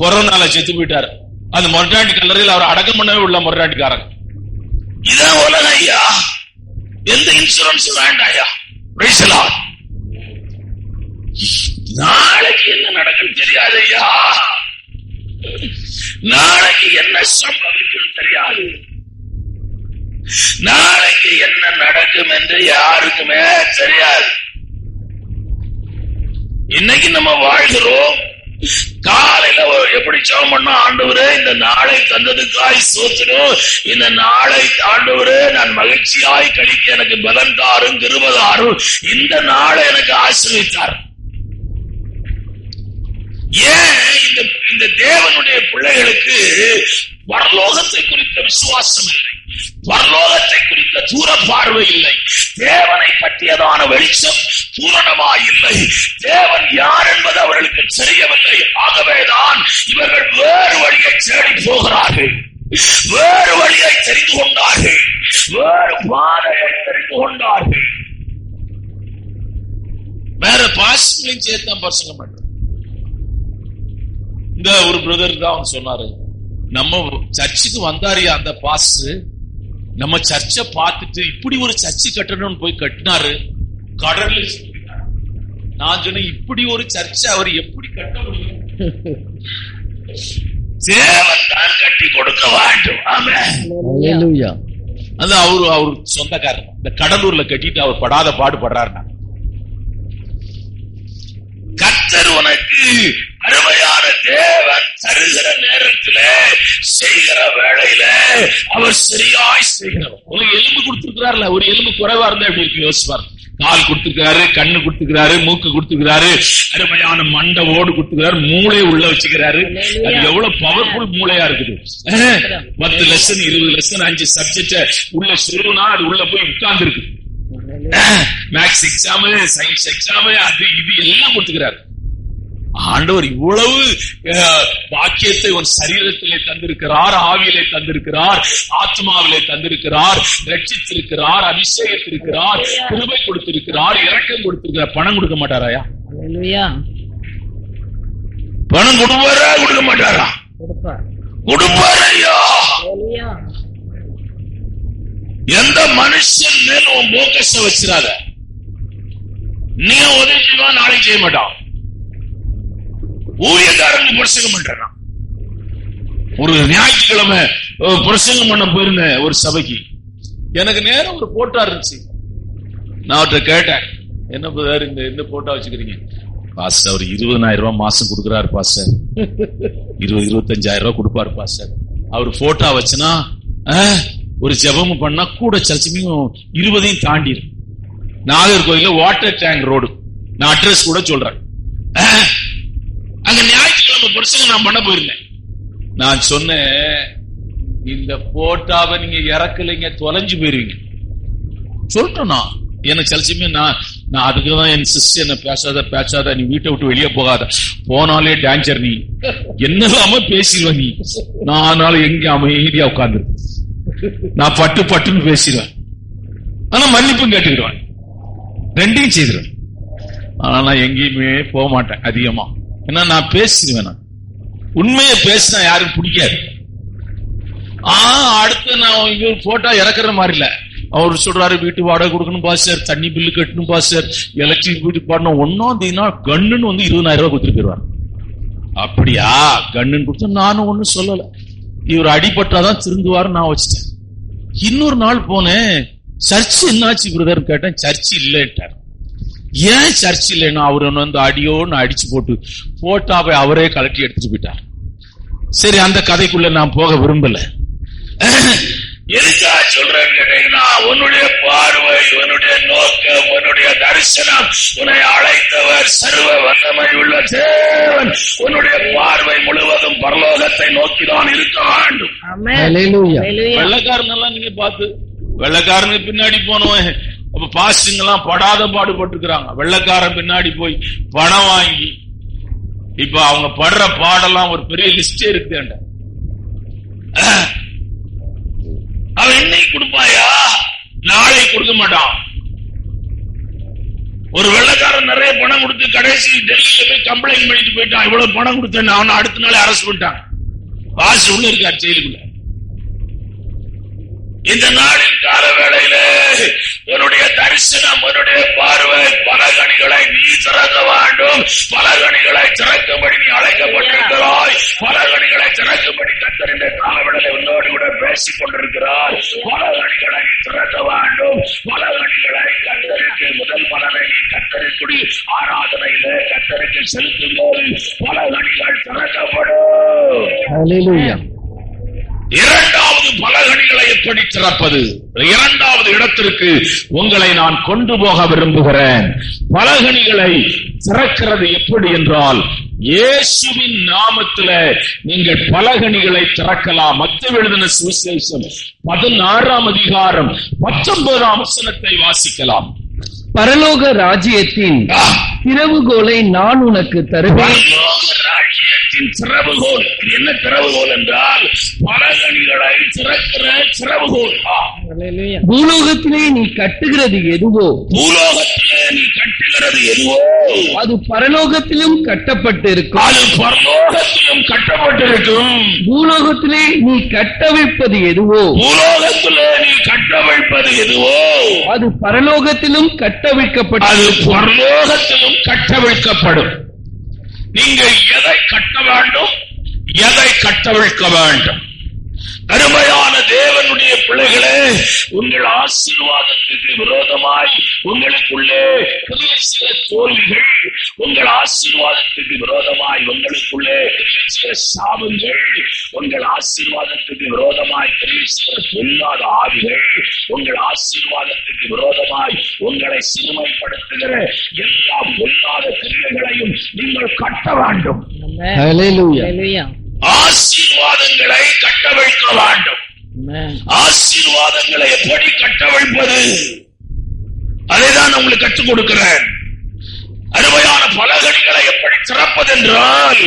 கொரோனால செத்து போயிட்டார். அந்த மொரட்டாண்டி கல்லறையில் அவர் அடக்கம் பண்ணவே உள்ள மொரட்டாண்டிக்காரங்க. இதான் உலகம் ஐயா, எந்த இன்சூரன்ஸ் வேண்டாயா. நாளைக்கு என்ன நடக்கும் தெரியாது ஐயா, நாளைக்கு என்ன சம்பவிக்கும் தெரியாது. நாளைக்கு என்ன நடக்கும் என்று யாருக்குமே தெரியாது. இன்னைக்கு நம்ம வாழ்கிறோம். காலையில எப்படி ஜெபம் பண்ணா, ஆண்டவரே இந்த நாளை தந்ததுக்காய் ஸ்தோத்திரம், இந்த நாளை ஆண்டவரே நான் மகிழ்ச்சியாய் கழிக்க எனக்கு பலன் தாரும், கிருபை தாரும், இந்த நாளை எனக்கு ஆசீர்வதித்தார். ஏன் இந்த தேவனுடைய பிள்ளைகளுக்கு பரலோகத்தை குறித்த விசுவாசம் இல்லை, பரலோகத்தை குறித்த தூர பார்வை இல்லை, தேவனை பற்றியதான வெளிச்சம் பூரணமாய் இல்லை, தேவன் யார் என்பது அவர்களுக்கு தெரியவில்லை. ஆகவேதான் இவர்கள் வேறு வழியை தேடி போகிறார்கள், வேறு வழியை தெரிந்து கொண்டார்கள், வேறு பாதையை தெரிந்து கொண்டார்கள். வேற பாஸ்டர்களையும் சேர்த்தான் பசங்க மாட்டோம். இந்த ஒரு பிரதர் தான் சொன்னாரு, நம்ம சர்ச்சுக்கு வந்தாரியா அந்த பாஸ்டர், நம்ம சர்ச்சை பார்த்துட்டு இப்படி ஒரு சர்ச்சு கட்டணும்னு போய் கட்டினாரு, கடல்ல. நான் சொன்னேன், இப்படி ஒரு சர்ச்சை அவர் எப்படி கட்ட முடியும்? தேவன் தான் கட்டி கொடுக்க வேண்டும். Hallelujah. அது அவரு சொந்தக்காரர். இந்த கடலூர்ல கட்டிட்டு அவர் படாத பாடுபடுறாரு. கர்த்தர் உனக்கு அருமையான தேவன் தருகிற நேரத்தில் செய்கிற வேளையில அவர் சரியாய் செய்கிறவர். ஒரு எலும்பு கொடுத்திருக்கிறார்ல, ஒரு எலும்பு குறைவா இருந்தா எப்படி இருக்கு யோசிப்பார். கால் கொடுத்துக்கிறாரு, கண்ணு கொடுத்துக்கிறாரு, மூக்கு கொடுத்துக்கிறாரு, அருமையான மண்டை ஓடு கொடுத்துக்கிறாரு, மூளை உள்ள வச்சுக்கிறாரு. அது எவ்வளவு பவர்ஃபுல் மூளையா இருக்குது. 10 லெசன் 20 லெசன் 5 சப்ஜெக்ட் உள்ள சொல்லுனா அது உள்ள போய் உட்கார்ந்து இருக்கு. மேக்ஸ் எக்ஸாம், சயின்ஸ் எக்ஸாம், அது இது எல்லாம் கொடுத்துக்கிறாரு. ஆண்டவர் இவ்வளவு பாக்கியத்தை உன் சரீரத்திலே தந்திருக்கிறார், ஆவியிலே தந்திருக்கிறார், ஆத்மாவிலே தந்திருக்கிறார், ரட்சித்திருக்கிறார், அபிஷேகத்திருக்கிறார், கிருபை கொடுத்திருக்கிறார், இரக்கம் கொடுத்திருக்கிறார். பணம் கொடுக்க மாட்டாராயா? பணம் கொடுப்பாரா? கொடுக்க மாட்டாரா? கொடுப்பாரையா? எந்த மனுஷன் மேலும் உன் போக்கஸ வச்சிடாத. நீ உதவி செய்வா, நாளைக்கு செய்ய மாட்டான். ஊழியக்காரங்க பிரசங்கம் பண்றான். ஒரு ஞாயிற்றுக்கிழமை பிரசங்கம் பண்ண போயிருந்தேன் ஒரு சபைக்கு. எனக்கு நேரம் ஒரு போட்டோ இருந்துச்சு. நான் அவர்கிட்ட கேட்டேன், என்ன புதார் இந்த போட்டோ வச்சுக்கிறீங்க? பாஸ்டர் அவர் 20,000 ரூபாய் மாசம் கொடுக்குறாரு பாஸ்டர், 20-25,000 ரூபாய் கொடுப்பாரு பாஸ்டர். அவர் போட்டோ வச்சுனா ஒரு ஜெபமும் பண்ணா கூட சர்ச்சையும் 20 தாண்டி. நாகர்கோயில வாட்டர் டேங்க் ரோடு, நான் அட்ரஸ் கூட சொல்றேன். அங்க ஞாயிற்றுக்கிழமை பிரசங்கம் நான் பண்ண போயிருந்தேன். நான் சொன்னேன், இந்த போட்டோவை நீங்க இறக்கலைங்க, தொலைஞ்சு போயிருவீங்க சொல்லிட்டோம். எனக்கு சலிச்சுமே நான் அதுக்குதான் என் சிஸ்டர் என்ன பேசாத, நீ வீட்டை விட்டு வெளியே போகாத, போனாலே டேஞ்சர், நீ என்னலாம பேசிடுவ, நீ நானாலும் எங்க அமைதியா உட்கார்ந்து நான் பட்டுன்னு பேசிடுவேன். ஆனா மன்னிப்பும் கேட்டுக்கிடுவேன், ரெண்டையும் செய்திருவேன். ஆனா நான் எங்கேயுமே போக மாட்டேன் அதிகமா. ஏன்னா நான் பேசிடுவேன். நான் உண்மையை பேசினா யாரும் பிடிக்காது. அடுத்து நான் இவர் போட்டோ இறக்குற மாதிரி இல்ல. அவர் சொல்றாரு, வீட்டு வாடகை கொடுக்கணும் பாஸ்டர், தண்ணி பில்லு கட்டணும் பாஸ்டர், எலக்ட்ரிக் பில் பாடணும், 1ஆம் தேதி கண்ணுன்னு 20,000 ரூபாய் கொடுத்துட்டு போயிருவாரு. அப்படியா? கண்ணுன்னு கொடுத்தா நானும் ஒண்ணும் சொல்லல. இவர் அடிபட்டாதான் திருந்துவாரு, நான் வச்சுட்டேன். இன்னொரு நாள் போனேன், சர்ச் என்னாச்சு பிரதர் கேட்டேன், சர்ச் இல்லைட்டார். ஏன் சர்ச் இல்லைன்னா அவரு அடியோன்னு அடிச்சு போட்டு போட்டாவை அவரே கலட்டி எடுத்துட்டு போயிட்டார். சரி, அந்த கதைக்குள்ள நான் போக விரும்பல. எதுக்கா சொல்றேன்னு கேட்டீங்கன்னா, உன்னுடைய பார்வை, உன்னுடைய நோக்கம், உன்னுடைய தரிசனம், உன்னை அழைத்தவர் சர்வ வல்லமை உள்ள தேவன். உன்னுடைய பார்வை முழுவதும் பரலோகத்தை நோக்கிதான் இருக்க வேண்டும். வெள்ளக்காரன் எல்லாம் நீங்க பார்த்து வெள்ளக்காரனுக்கு பின்னாடி போனவன் அப்ப பாஸ்டிங் எல்லாம் படாத பாடுபட்டுக்கிறாங்க. வெள்ளக்காரன் பின்னாடி போய் பணம் வாங்கி இப்ப அவங்க படுற பாடெல்லாம் ஒரு பெரிய லிஸ்டே இருக்குது. அவன் இன்னைக்கு கொடுப்பாயா, நாளை கொடுக்க மாட்டான். ஒரு வெள்ளக்காரன் நிறைய பணம் கொடுத்து கடைசி டெல்லியில போய் கம்ப்ளைண்ட் பண்ணிட்டு போயிட்டான், இவ்வளவு பணம் கொடுத்தேன், அவனை அடுத்த நாளே அரெஸ்ட் பண்ணிட்டாங்க. பாஸ் உள்ள இருக்கார் ஜெயிலுக்குள்ள. இந்த நாளின் கால வேளையில உன்னுடைய தரிசனம், உன்னுடைய பார்வை, பலகணிகளை நீ திறக்க வேண்டும். பலகணிகளை திறக்கும்படி நீ அழைக்கப்பட்டிருக்கிறாய். பலகணிகளை திறக்கும்படி கர்த்தர் இந்த காலவெளியிலே உன்னோடு கூட பேசிக் கொண்டிருக்கிறார். பலகணிகளை நீ திறக்க வேண்டும். பலகணிகளை கர்த்தருக்கு முதல் பலனை நீ கர்த்தருக்குடி ஆராதனையிலே கர்த்தருக்கு செலுத்தும் போது பலகணிகள் திறக்கப்படும். இரண்டாவது பலகணிகளை எப்படி திறப்பது? இரண்டாவது இடத்திற்கு உங்களை நான் கொண்டு போக விரும்புகிறேன். பலகணிகளை திறக்கிறது எப்படி என்றால், இயேசுவின் நாமத்தில நீங்கள் பலகணிகளை திறக்கலாம். மத்தேயு எழுதின சுவிசேஷம் 16ஆம் அதிகாரம் 19ஆம் வசனத்தை வாசிக்கலாம். பரலோக ராஜ்யத்தின் திறவுகோலை நான் உனக்கு தருவேன். திறவுகோல் என்ன? திறவுகோல் என்றால் பலகணிகளை திறக்கிற திறவுகோல். பூலோகத்திலே நீ கட்டுகிறது எதுவோ, பூலோகத்திலே நீ கட்டுகிறது எதுவோ அது பரலோகத்திலும் கட்டப்பட்டிருக்கும். அது பரலோகத்திலும் கட்டப்பட்டிருக்கும். பூலோகத்திலே நீ கட்டவிழ்ப்பது எதுவோ, பூலோகத்திலே நீ கட்டவிழ்ப்பது எதுவோ அது பரலோகத்திலும் கட்டவிழ்க்கப்படும். அது பரலோகத்திலும் கட்டவிழ்க்கப்படும். நீங்கள் எதை கட்ட வேண்டும், எதை கட்டவிழ்க்க வேண்டும்? அருமையான தேவனுடைய பிள்ளைகளே, உங்கள் ஆசீர்வாதத்துக்கு விரோதமாய் உங்களுக்குள்ளே கிறிஸ்துவ தோல்விகள், உங்கள் ஆசீர்வாதத்துக்கு விரோதமாய் உங்களுக்குள்ளே கிறிஸ்துவ சாபங்கள், உங்கள் ஆசீர்வாதத்துக்கு விரோதமாய் கிறிஸ்துவ பொல்லாத ஆவிகள், உங்கள் ஆசீர்வாதத்துக்கு விரோதமாய் உங்களை சிறுமைப்படுத்துகிற எல்லா பொல்லாத கிரியைகளையும் நீங்கள் கட்ட வேண்டும். ஆசீர்வாதங்களை கட்டவிழ்க்க வேண்டும். ஆசீர்வாதங்களை எப்படி கட்டவிழ்ப்பது? அதைதான் உங்களுக்கு கற்றுக் கொடுக்கிறேன். அருமையான பலகணிகளை எப்படி திறப்பது என்றால்,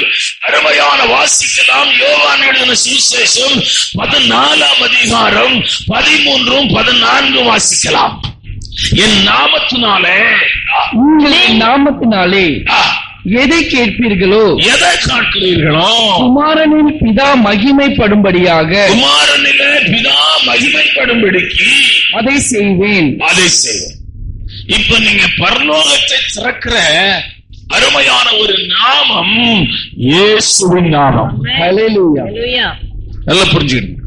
அருமையான வாசிக்கலாம். யோவான் எழுதின சுவிசேஷம் 14ஆம் அதிகாரம் 13 14 வாசிக்கலாம். என் நாமத்தினாலே, உங்களின் நாமத்தினாலே எதை கேட்பீர்களோ, எதை காண்கிறீர்களோ, குமாரனின் பிதா மகிமைப்படும்படியாக, குமாரனிலே பிதா மகிமைப்படும்படிக்கு அதை செய்வேன். அதை செய்வேன். இப்ப நீங்க பரலோகத்தை திறக்கிற அருமையான ஒரு நாமம் இயேசுவின் நாமம். ஹல்லேலூயா. நல்லா புரிஞ்சுக்கணும்.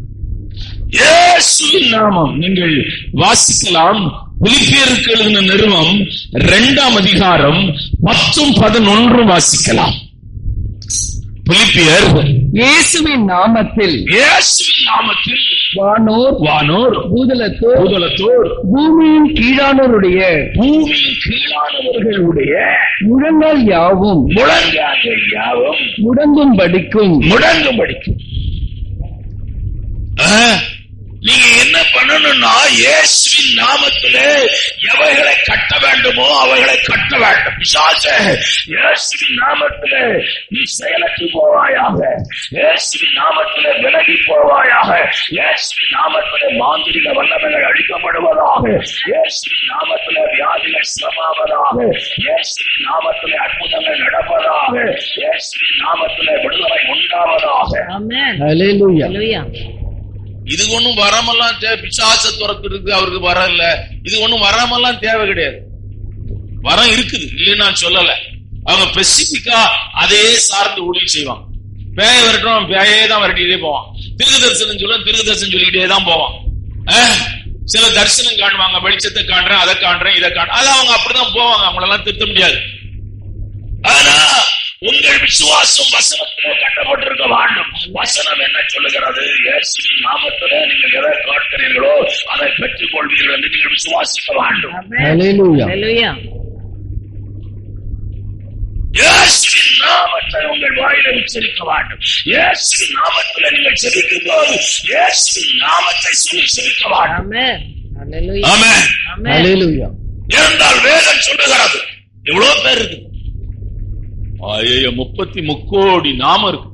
இயேசுவின் நாமம் நீங்கள் வாசிக்கலாம். பிலிப்பியருக்கு எழுதின நிருபம் 2ஆம் அதிகாரம் 10-11 வாசிக்கலாம். பிலிப்பியர் இயேசுவின் நாமத்தில், இயேசுவின் நாமத்தில் வானோர் பூதலத்தோர் பூமியின் கீழானவர்களுடைய முழங்கால் யாவும் முடங்கும்படிக்கும். நீங்க என்ன பண்ணணும்னா, இயேசுவின் நாமத்திலே எவைகளை கட்ட வேண்டுமோ அவைகளை கட்ட வேண்டும். பிசாசே, இயேசுவின் நாமத்திலே நீ செயலற்று போவாயாக. இயேசுவின் நாமத்திலே விலகி போவாயாக. இயேசுவின் நாமத்திலே மாந்திரிக வல்லமைகள் அழிக்கப்படுவதாக. இயேசுவின் நாமத்திலே வியாதிகள் சுகமாவதாக. இயேசுவின் நாமத்திலே அற்புதங்கள் நடப்பதாக. இயேசுவின் நாமத்திலே விடுதலை உண்டாவதாக. ஹல்லேலூயா. இது ஒண்ணும் வராமல்லாம் பிசாச துறக்கிறதுக்கு அவருக்கு வரம் இல்ல. இது ஒண்ணும் வராமல்லாம் தேவை கிடையாது. வரம் இருக்குது, இல்லைன்னு நான் சொல்லல. அவங்க ஸ்பெசிபிக்கா அதே சார்ந்து ஊழியம் செய்வாங்க. பேய வரட்டும், பேயே தான் வரட்டிட்டே போவான். திருக்கு தரிசனம் சொல்லிக்கிட்டே தான் போவான். சில தரிசனம் காணுவாங்க, வெளிச்சத்தை காண்றேன், அதை காண்றேன், இதை காண்றேன். அது அவங்க அப்படிதான் போவாங்க. அவங்களெல்லாம் திருத்த முடியாது. ஆனா உங்கள் விசுவாசம் வசனத்திலே கட்டப்பட்டிருக்க வேண்டும். வசனம் என்ன சொல்லுகிறது? இயேசுவின் நாமத்திலே நீங்கள் எதை காண்கிறீர்களோ அதை பெற்றுக் கொள்வீர்கள் என்று நீங்கள் விசுவாசிக்க வேண்டும். இயேசுவின் நாமத்தை உங்கள் வாயில உச்சரிக்க வேண்டும். இயேசுவின் நாமத்தில் நீங்கள் செபிக்கும் போது இயேசுவின் நாமத்தை சொல்லி செபிக்க வேண்டும். இருந்தால் வேதம் சொல்லுகிறது. எவ்வளவு பேர் இருக்கு? 33 கோடி நாமம் இருக்கு.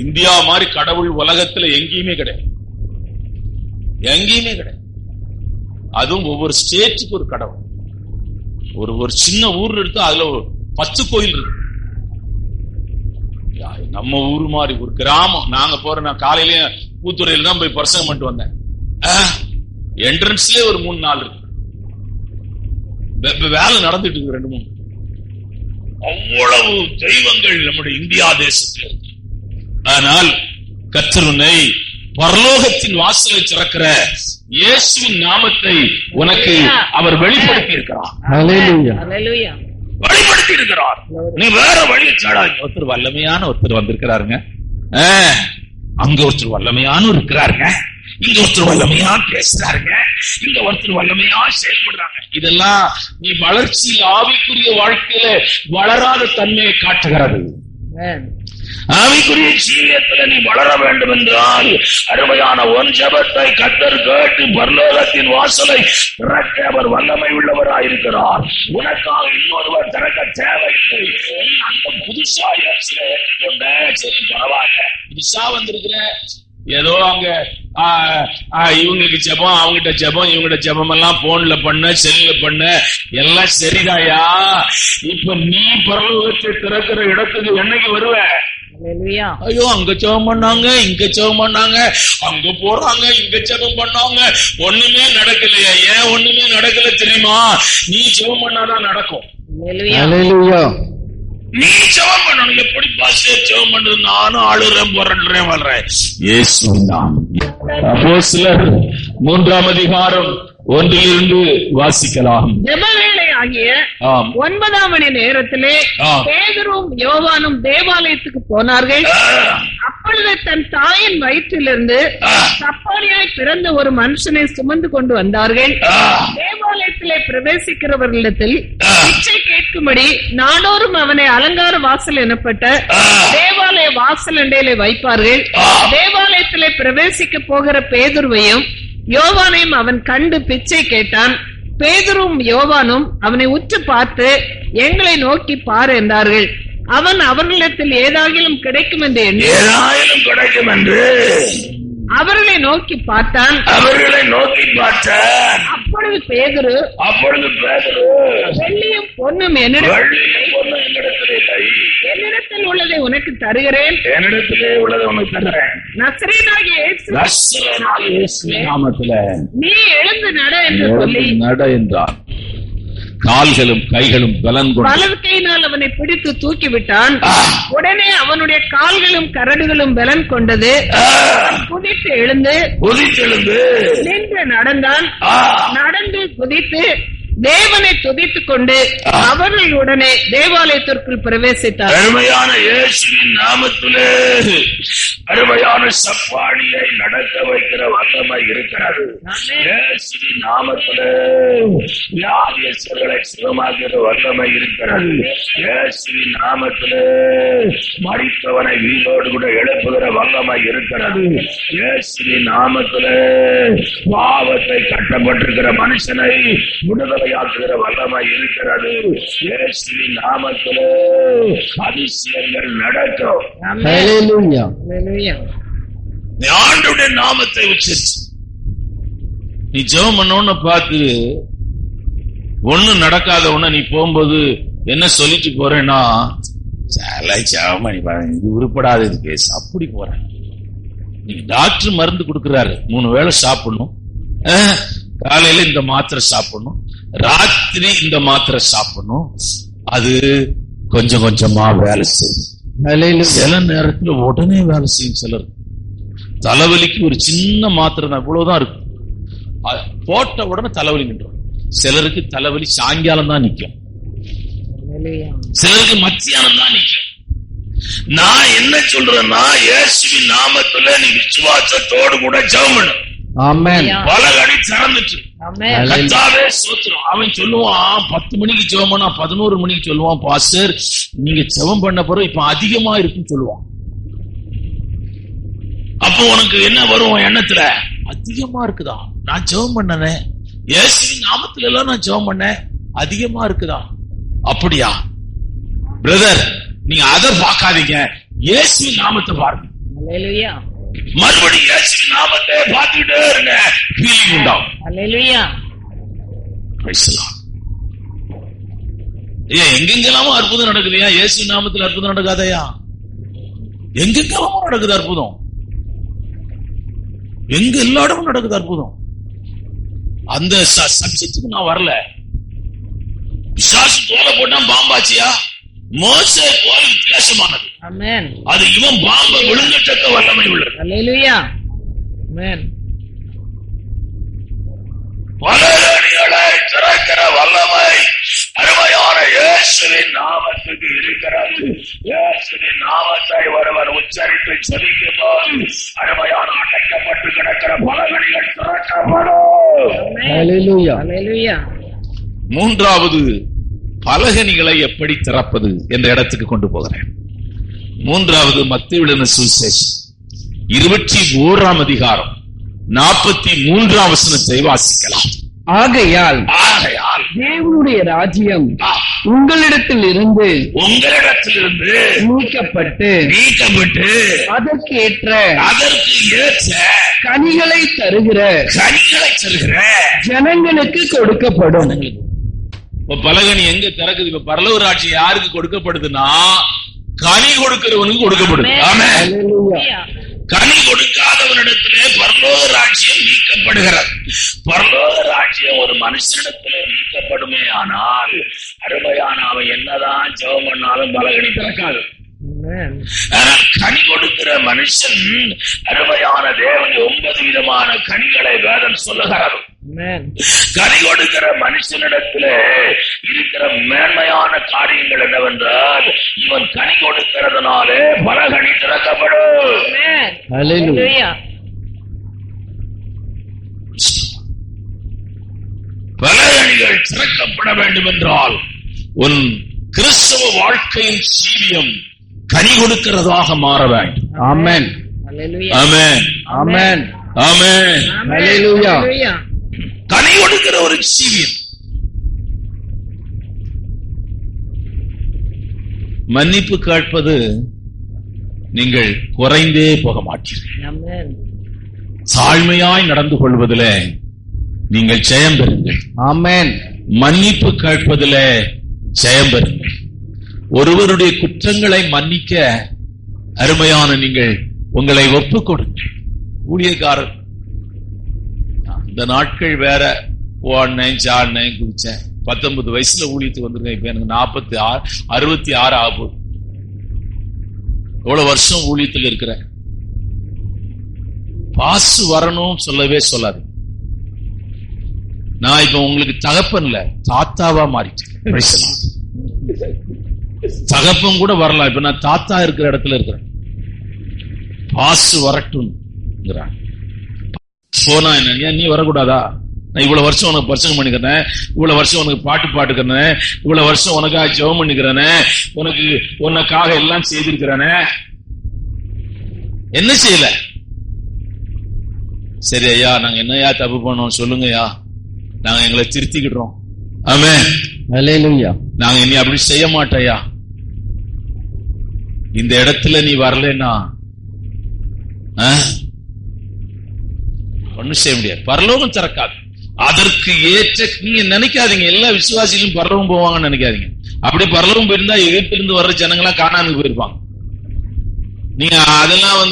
இந்தியா மாதிரி கடவுள் உலகத்துல எங்கேயுமே கிடையாது. அதுவும் ஒவ்வொரு ஸ்டேட்டுக்கு ஒரு கடவுள். ஒரு சின்ன ஊர் எடுத்து அதுல 10 கோயில் இருக்கு. நம்ம ஊர் மாதிரி ஒரு கிராமம். நாங்க நான் காலையில பூத்துறையில தான் போய் பிரசங்கம் பண்ணிட்டு வந்தேன். என்ட்ரன்ஸ்லயே ஒரு 3-4 இருக்கு. வேலை நடந்துட்டு இருக்கு 2-3. அவ்வளவு தெய்வங்கள் நம்முடைய இந்தியா தேசத்தில் இருக்கு. ஆனால் கர்த்தருனை பரலோகத்தின் வாசலை திறக்கிற இயேசுவின் நாமத்தை உனக்கு அவர் வெளிப்படுத்தி இருக்கிறார். வெளிப்படுத்தி இருக்கிறார். நீ வேற வழி சாடாங்க. ஒருத்தர் வல்லமையான ஒருத்தர் வந்திருக்கிறாருங்க. அங்க ஒருத்தர் வல்லமையான இருக்கிறாருங்க. இங்க ஒருத்தர் வல்லமையா பேசுறாருங்க. இங்க ஒருத்தர் வல்லமையா செயல்படுறாங்க. இதெல்லாம் நீ வளர்ச்சி ஆவிக்குரிய வாழ்க்கையில வளராத தன்மையை காட்டுகிறது. ஆவிக்குரிய ஜீவியத்துல நீ வளர வேண்டும் என்றால் அருமையான ஒன் ஜபத்தை கர்த்தர் கேட்டு பரலோகத்தின் வாசலை திறக்க அவர் வல்லமை உள்ளவராயிருக்கிறார். உனக்காக இன்னொருவர் திறக்க தேவையில்லை. அந்த புதுசா ஏற்றுக்கொண்ட சரி பரவாயில்ல, புதுசா வந்திருக்கிற ஏதோ அங்க இவங்களுக்கு ஜபம், அவங்ககிட்ட ஜபம், இவங்கிட்ட ஜபம் எல்லாம் போன்ல பண்ண, செல்ல பண்ண, எல்லாம் சரிதாயா. இப்ப நீ பரலோகத்தை திறக்கிற இடத்துக்கு என்னைக்கு வருவ? ஐயோ அங்க ஜெபம் பண்ணாங்க, இங்க ஜெபம் பண்ணாங்க, அங்க போறாங்க, இங்க ஜெபம் பண்ணாங்க, ஒண்ணுமே நடக்கலையா? ஏன் ஒண்ணுமே நடக்கல தெரியுமா? நீ ஜெபம் பண்ணாதான் நடக்கும். நீ ஜெபம் பண்ணணும். எப்படி பாஸ்டர் ஜெபம் பண்றது? நானும் ஆளுறேன், போறேன், வர்றேன். இயேசுதான். அப்போஸ்தலர் 3ஆம் அதிகாரம் 1 வாசிக்கலாம். ஜெபவேளை ஆகிய 9ஆம் மணி நேரத்திலே பேதுரும் யோவானும் தேவாலயத்துக்கு போனார்கள். அப்பொழுது தன் தாயின் வயிற்றிலிருந்து சப்பானியாய் பிறந்த ஒரு மனுஷனை சுமந்து கொண்டு வந்தார்கள். தேவாலயத்திலே பிரவேசிக்கிறவர்களிடத்தில் பிச்சை கேட்கும்படி நாடோறும் அவனை அலங்கார வாசல் எனப்பட்ட தேவாலய வாசல் அண்டையிலே வைப்பார்கள். தேவாலயத்திலே பிரவேசிக்க போகிற பேதுருவையும் யோவானையும் அவன் கண்டு பிச்சை கேட்டான். பேதுரும் யோவானும் அவனை உற்று பார்த்து எங்களை நோக்கி பார் என்றார்கள். அவன் அவர்களிடத்தில் ஏதாகிலும் கிடைக்கும் என்று அவர்களை நோக்கி பார்த்தான். அப்பொழுது பேதுரு வெள்ளியும் பொன்னும் என்னிடத்தில் உள்ளதை உனக்கு தருகிறேன், நசரேயனாகிய இயேசுவின் நாமத்திலே நீ எழுந்து நட என்று சொல்லி நட என்றார். கால்களும் கைகளும் பலன் கொண்டு வலது கையினால் அவனை பிடித்து தூக்கிவிட்டான். உடனே அவனுடைய கால்களும் கரடுகளும் பலன் கொண்டது. குதித்து எழுந்து நின்று நடந்தான். நடந்து குதித்து தேவனை துதித்துக் கொண்டு அவர்களுடனே தேவாலயத்திற்குள் பிரவேசித்தார். அருமையான இயேசுவின் நாமத்திலே அருமையான சப்பானியை நடக்க வைக்கிற வல்லமை இருக்கிறது. இயேசுவின் நாமத்திலே வியாதியஸ்தர்களை சுகமாக்குற வல்லமை இருக்கிறது. இயேசுவின் நாமத்திலே மரித்தவனை வீடோடு கூட எழுப்புகிற வல்லமை இருக்கிறது. இயேசுவின் நாமத்திலே பாவத்தை கட்டப்பட்டிருக்கிற மனுஷனை விடுதலையாக்குகிற வல்லமை இருக்கிறது. இயேசுவின் நாமத்திலே அதிசயங்கள் நடக்கும். நீ ஆண்டவருடைய நாமத்தை உச்சரிச்சு நீ ஜெபம் பண்ணோன்னு பார்த்து ஒண்ணு நடக்காத ஒண்ணு நீ போகும்போது என்ன சொல்லிட்டு போறேன்னா, இது உருப்படாத இது கேஸ் அப்படி போறேன். நீ டாக்டர் மருந்து கொடுக்கிறாரு, 3 வேளை சாப்பிடணும், காலையில இந்த மாத்திரை சாப்பிடணும், ராத்திரி இந்த மாத்திரை சாப்பிடணும். அது கொஞ்சம் கொஞ்சமா வேலை செய்யும். சில நேரத்துல உடனே வேலை செய்யும். சிலர் தலைவலிக்கு ஒரு சின்ன மாத்திரை தான், இவ்வளவுதான் இருக்கு, போட்ட உடனே தலைவலி நின்றோம். சிலருக்கு தலைவலி சாயங்காலம் தான் நிக்கும், சிலருக்கு மத்தியானம் தான் நிக்கும். நான் என்ன சொல்றேன்னா, இயேசுவின் நாமத்துல நீ விசுவாசத்தோடு கூட ஜெபம் பண்ணு. பலகடி திறந்துட்டு அவன் சொல்லுவான் 10 மணிக்கு ஜெபம் பண்ணா 11 மணிக்கு சொல்லுவான், பாஸ்டர் நீங்க ஜெபம் பண்ண பிறகு இப்ப அதிகமா இருக்குன்னு சொல்லுவான். அப்போ உனக்கு என்ன வரும் எண்ணத்துல? அதிகமா இருக்குதா, நான் ஜெபம் பண்ணனே இயேசுவின் நாமத்துல எல்லாம் நான் ஜெபம் பண்ணேன், அதிகமா இருக்குதா? அப்படியா பிரதர், நீங்க அதை பார்க்காதீங்க, இயேசுவின் நாமத்தை பாருங்க. மறுபடியும் இயேசுவின் நாமத்தை பார்த்துக்கிட்டே இருங்க, ஃபீலிங் உண்டாகும். எங்கெங்கெல்லாமோ அற்புதம் நடக்குதுயா, இயேசுவின் நாமத்தில் அற்புதம் நடக்காதயா? எங்கெங்கெல்லாமோ நடக்குது அற்புதம், எங்க எல்லா இடமும் நடக்குது அற்புதம். அந்த சப்ஜெக்டுக்கு நான் வரல. பிசாசு தோலை போட்டா பாம்பாச்சியா? மோசே தோல் வித்தியாசமானது. ஆமென். அது இவன் பாம்பை விழுங்கத்தக்க வல்லமை உள்ளது. அல்லேலூயா. ஆமென். பலகணிகளை திறக்கிற வல்லமை அருமையான இயேசுவின் நாமத்துக்கு இருக்கிறது. இயேசுவின் நாமத்தை ஒருவர் உச்சரித்து செபிக்கும் போது அருமையான அடைக்கப்பட்டு கிடக்கிற பலகணிகள் திறக்கப்படும். ஹல்லேலூயா. அல்லேலூயா. மூன்றாவது பலகணிகளை எப்படி திறப்பது என்ற இடத்துக்கு கொண்டு போகிறேன். மூன்றாவது மத்தேயு எழுதின சுவிசேஷம் 21ஆம் அதிகாரம் 43ஆம் வசனத்தை வாசிக்கலாம். ஆகையால் தேவனுடைய ராஜ்யம் உங்களிடத்திலிருந்து நீக்கப்பட்டு அதற்கு ஏற்ற கனிகளை தருகிற ஜனங்களுக்கு கொடுக்கப்படும். பலகனி எங்க திறக்குது? இப்ப பரலோக ராஜ்யம் யாருக்கு கொடுக்கப்படுதுன்னா கனி கொடுக்கிறவனுக்கு கொடுக்கப்படுது. கனி கொடுக்காதவனிடத்திலே பரலோக ராஜ்யம் நீக்கப்படுகிறது. பரலோக ராஜ்யம் ஒரு மனுஷனிடத்திலே நீக்கப்படுமே ஆனால் அருமையான அவன் என்னதான் ஜெபம் பண்ணாலும் பலகனி திறக்காது. கனி கொடுக்கிற மனுஷன் அருமையான தேவன் 9 விதமான கனிகளை வேதம் சொல்லுகிறது. கனி கொடுக்கிற மனுஷனிடத்திலே இருக்கிற மேன்மையான காரியங்கள் என்னவென்றால் இவன் கனி கொடுக்கிறதுனாலே பலகனி திறக்கப்படும். பலகணிகள் திறக்கப்பட வேண்டும் என்றால் உன் கிறிஸ்தவ வாழ்க்கையின் சீரியம் கனி கொடுக்கிறதாக மாற வேண்டும். ஆமென். ஆமென். ஆமென். ஆமென். ஹல்லேலூயா. கனி கொடுக்கிற ஒரு சீரியம். மன்னிப்பு கேட்பது நீங்கள் குறைந்தே போக மாட்டீர்கள். தாழ்மையாய் நடந்து கொள்வதில் நீங்கள் ஜெயம் பெறுங்கள். ஆமென். மன்னிப்பு கேட்பதில் ஜெயம் பெறுங்கள். ஒருவருடைய குற்றங்களை மன்னிக்க அருமையான நீங்கள் உங்களை ஒப்புக் கொடுங்கள். ஊழியக்காரர் இந்த நாட்கள் வேற ஓடினேன் சாடினேன் குதிச்சேன். 19 வயசுல ஊழியத்துக்கு வந்திருக்கேன். இப்ப எனக்கு 66 ஆகும். எவ்வளவு வருஷம் ஊழியத்தில் இருக்கிறேன். பாசு வரணும் சொல்லவே சொல்லாது. நான் இப்ப உங்களுக்கு தகப்பன் இல்ல தாத்தாவா மாறிட்டேன். தகப்பன் கூட வரலாம். இப்ப நான் தாத்தா இருக்கிற இடத்துல இருக்கிறேன். பாசு வரட்டும் போனா என்ன நீ வரக்கூடாதா? நான் இவ்வளவு வருஷம் உனக்கு பிரசங்கம் பண்ணிக்கிறேன், இவ்வளவு வருஷம் உனக்கு பாட்டு பாட்டுக்கிறேன், இவ்வளவு வருஷம் உனக்காக ஜெபம் பண்ணிக்கிறேனே, உனக்கு உனக்காக எல்லாம் செய்திருக்கிறேனே, என்ன செய்யல? சரி ஐயா, நாங்க என்னையா தப்பு பண்ணோம் சொல்லுங்கய்யா, நாங்க எங்களை திருத்திக்கிடுறோம். ஆமென். ஹல்லேலூயா. நாங்க இனி அப்படி செய்ய மாட்டோம்யா. இந்த இடத்துல நீ வரலன்னா ஒண்ணும் செய்ய முடியாது. பரலோகம் திறக்காது. அதற்கு ஏற்ற நீங்க நினைக்காதீங்க எல்லா விசுவாசிகளும் பரலோகம் போவாங்கன்னு நினைக்காதீங்க. அப்படி பரலோகம் போயிருந்தா எகிப்திலிருந்து வர்ற ஜனங்களா கானானுக்கு போயிருப்பாங்க. நீங்க அதெல்லாம்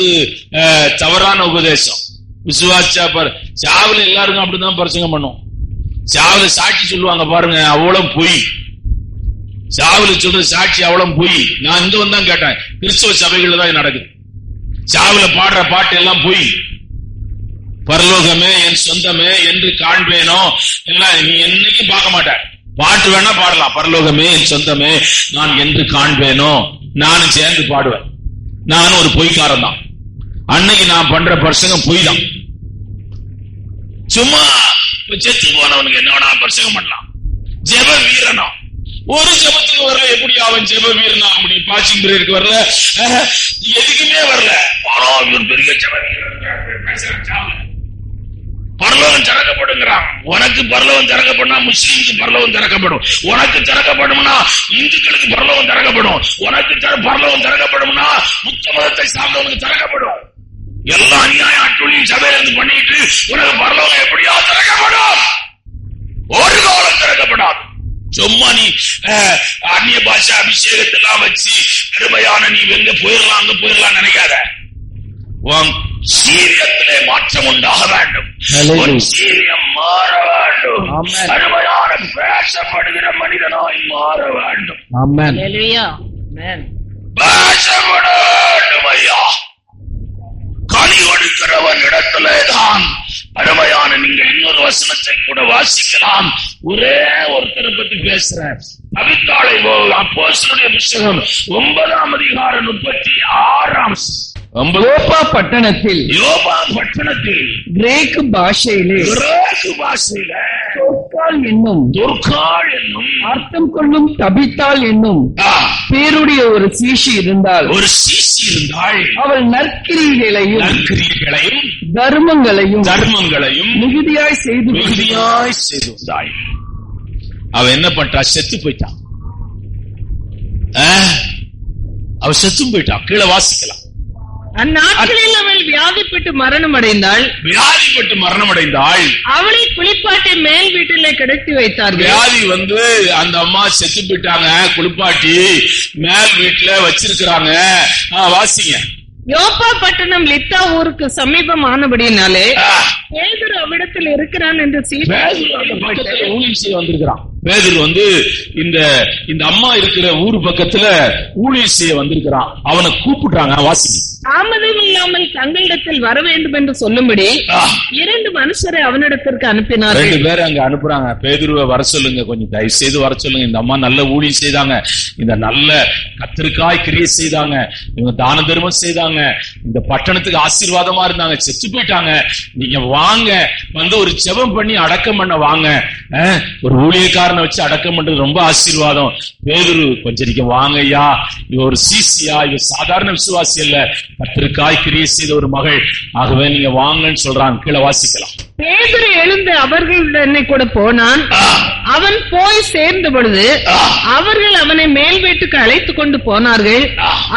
தவறான உபதேசம். விசுவாசா சாவுல எல்லாருக்கும் அப்படிதான் பிரசங்கம் பண்ணும். சாவுல சாட்சி சொல்லுவாங்க பாருங்க, அவ்வளவு பொய். சாவுல சொல்ற சாட்சி அவ்வளவு பொய். நான் இங்க வந்தான் கேட்டேன், கிறிஸ்தவ சபைகள்ல தான் நடக்குது. சாவுல பாடுற பாட்டு எல்லாம் பொய். பரலோகமே என் சொந்தமே என்று காண்பேனோ எல்லாம் நீ என்னைக்கும் பார்க்க மாட்ட. பாட்டு வேணா பாடலாம், பரலோகமே என் சொந்தமே நான் என்று காண்பேனோ, நானும் சேர்ந்து பாடுவேன். நானும் ஒரு பொய்க்காரன் தான். அன்னைக்கு நான் பண்ற பிரசங்கம் பொய் தான். சும்மா செத்து போனவனுக்கு என்ன வேணா பிரசங்கம் பண்ணலாம். ஜெப வீரனா ஒரு ஜெபத்துக்கு வரல, எப்படி அவன் ஜெப வீரனா அப்படி பாசிங் பீரியடுக்கு வரல, எதுக்குமே வரல. பெரிய ஜெப பரலோகம் திறக்கப்படுங்கிறான். உனக்கு பரலோகம் திறக்கப்படும், முஸ்லீமுக்கு பரலோகம் திறக்கப்படும். உனக்கு திறக்கப்படும்னா இந்துக்களுக்கு பரலோகம் திறக்கப்படும். உனக்கு பரலோகம் திறக்கப்படும்னா புத்த மதத்தை சார்ந்தவனுக்கு திறக்கப்படும். எல்லா அநியாய ஆட்களையும் சபையிலிருந்து பண்ணிட்டு உனக்கு பரலோகம் எப்படியா திறக்கப்படும்? ஒரு காலம் திறக்கப்படாது. சும்மா நீ அந்நிய பாஷா அபிஷேகத்தெல்லாம் வச்சு அருமையான நீ எங்க போயிடலாம் அங்க போயிடலாம் நினைக்காத. சீரியத்திலே மாற்றம் உண்டாக வேண்டும். சீரியம் மாற வேண்டும். அருமையான பாசப்படுகிற மனிதனாய் மாற வேண்டும். ஆமென். ஹalleluya. ஆமென். பாசப்பட வேண்டும் ஐயா. கனி கொடுக்கிறவன் இடத்திலேதான். அருமையான நீங்கள் இன்னொரு வசனத்தை கூட வாசிக்கலாம். ஒரே ஒருத்தரை பத்தி பேசுறேன். அவித்தாளை அப்போஸ்தலருடைய புத்தகம் 9ஆம் அதிகாரம் 36 யோப்பா பட்டணத்தில் கிரேக்கு பாஷையிலே தொற்காள் என்னும் அர்த்தம் கொள்ளும் தபித்தாள் என்னும் பேருடைய ஒரு சீஷி இருந்தாள். அவள் நற்கிரியைகளையும் தர்மங்களையும் மிகுதியாய் செய்து வந்தாள். அவ என்ன பண்றா? செத்து போயிட்டான். அவ செத்தும் போயிட்டான். கீழே வாசிக்கலாம். அந்நாட்களில் அவள் வியாதிப்பட்டு மரணம் அடைந்தாள். அவளை குளிப்பாட்டி மேல் வீட்டிலே கிடத்தி வைத்தார்கள். வியாதி அந்த அம்மா செத்து போயிட்டாங்க. குளிப்பாட்டி மேல் வீட்டுல வச்சிருக்கிறாங்க. வாசிங்க. யோப்பா பட்டணம் லித்தா ஊருக்கு சமீபமானபடினாலே பேதுரு அவ்விடத்தில் இருக்கிறான் என்று வந்திருக்கிறான். பேதுரு இந்த அம்மா இருக்கிற ஊர் பக்கத்துல ஊழியர் செய்ய வந்திருக்கிறான். அவனை கூப்பிட்டாங்க. வாசி. தாமதம் இல்லாமல் தங்களிடத்தில் வர வேண்டும் என்று சொல்லும்படி 2 மனுஷரை அவனிடத்திற்கு அனுப்பினார்கள். 2 பேர் அங்க அனுப்புறாங்க. பேதுருவை வர சொல்லுங்க, கொஞ்சம் தயவு செய்து வர சொல்லுங்க. இந்த அம்மா நல்ல ஊழியம் செய்தாங்க. இந்த நல்ல கத்திரிக்காய் கிரியை செய்தாங்க. இவங்க தான தர்மம் செய்தாங்க. இந்த பட்டணத்துக்கு ஆசீர்வாதமா இருந்தாங்க. செத்து போயிட்டாங்க. நீங்க வாங்க, ஒரு ஜெபம் பண்ணி அடக்கம் பண்ண வாங்க. ஒரு ஊழியக்காரனை வச்சு அடக்கம் பண்றது ரொம்ப ஆசீர்வாதம். பேதுரு கொஞ்சம் நீங்க வாங்க ஐயா. இவ ஒரு சீசியா, இவ சாதாரண விசுவாசி அல்ல, கத்திரிக்காய் கிரியை செய்த ஒரு மகள். ஆகவே நீங்க வாங்கன்னு சொல்றாங்க. கீழே வாசிக்கலாம். பேதுரு எழுந்து அவர்களுடனே கூட போனான். அவன் போய் சேர்ந்த பொழுது அவர்கள் அவனை மேல் வீட்டுக்கு அழைத்து கொண்டு போனார்கள்.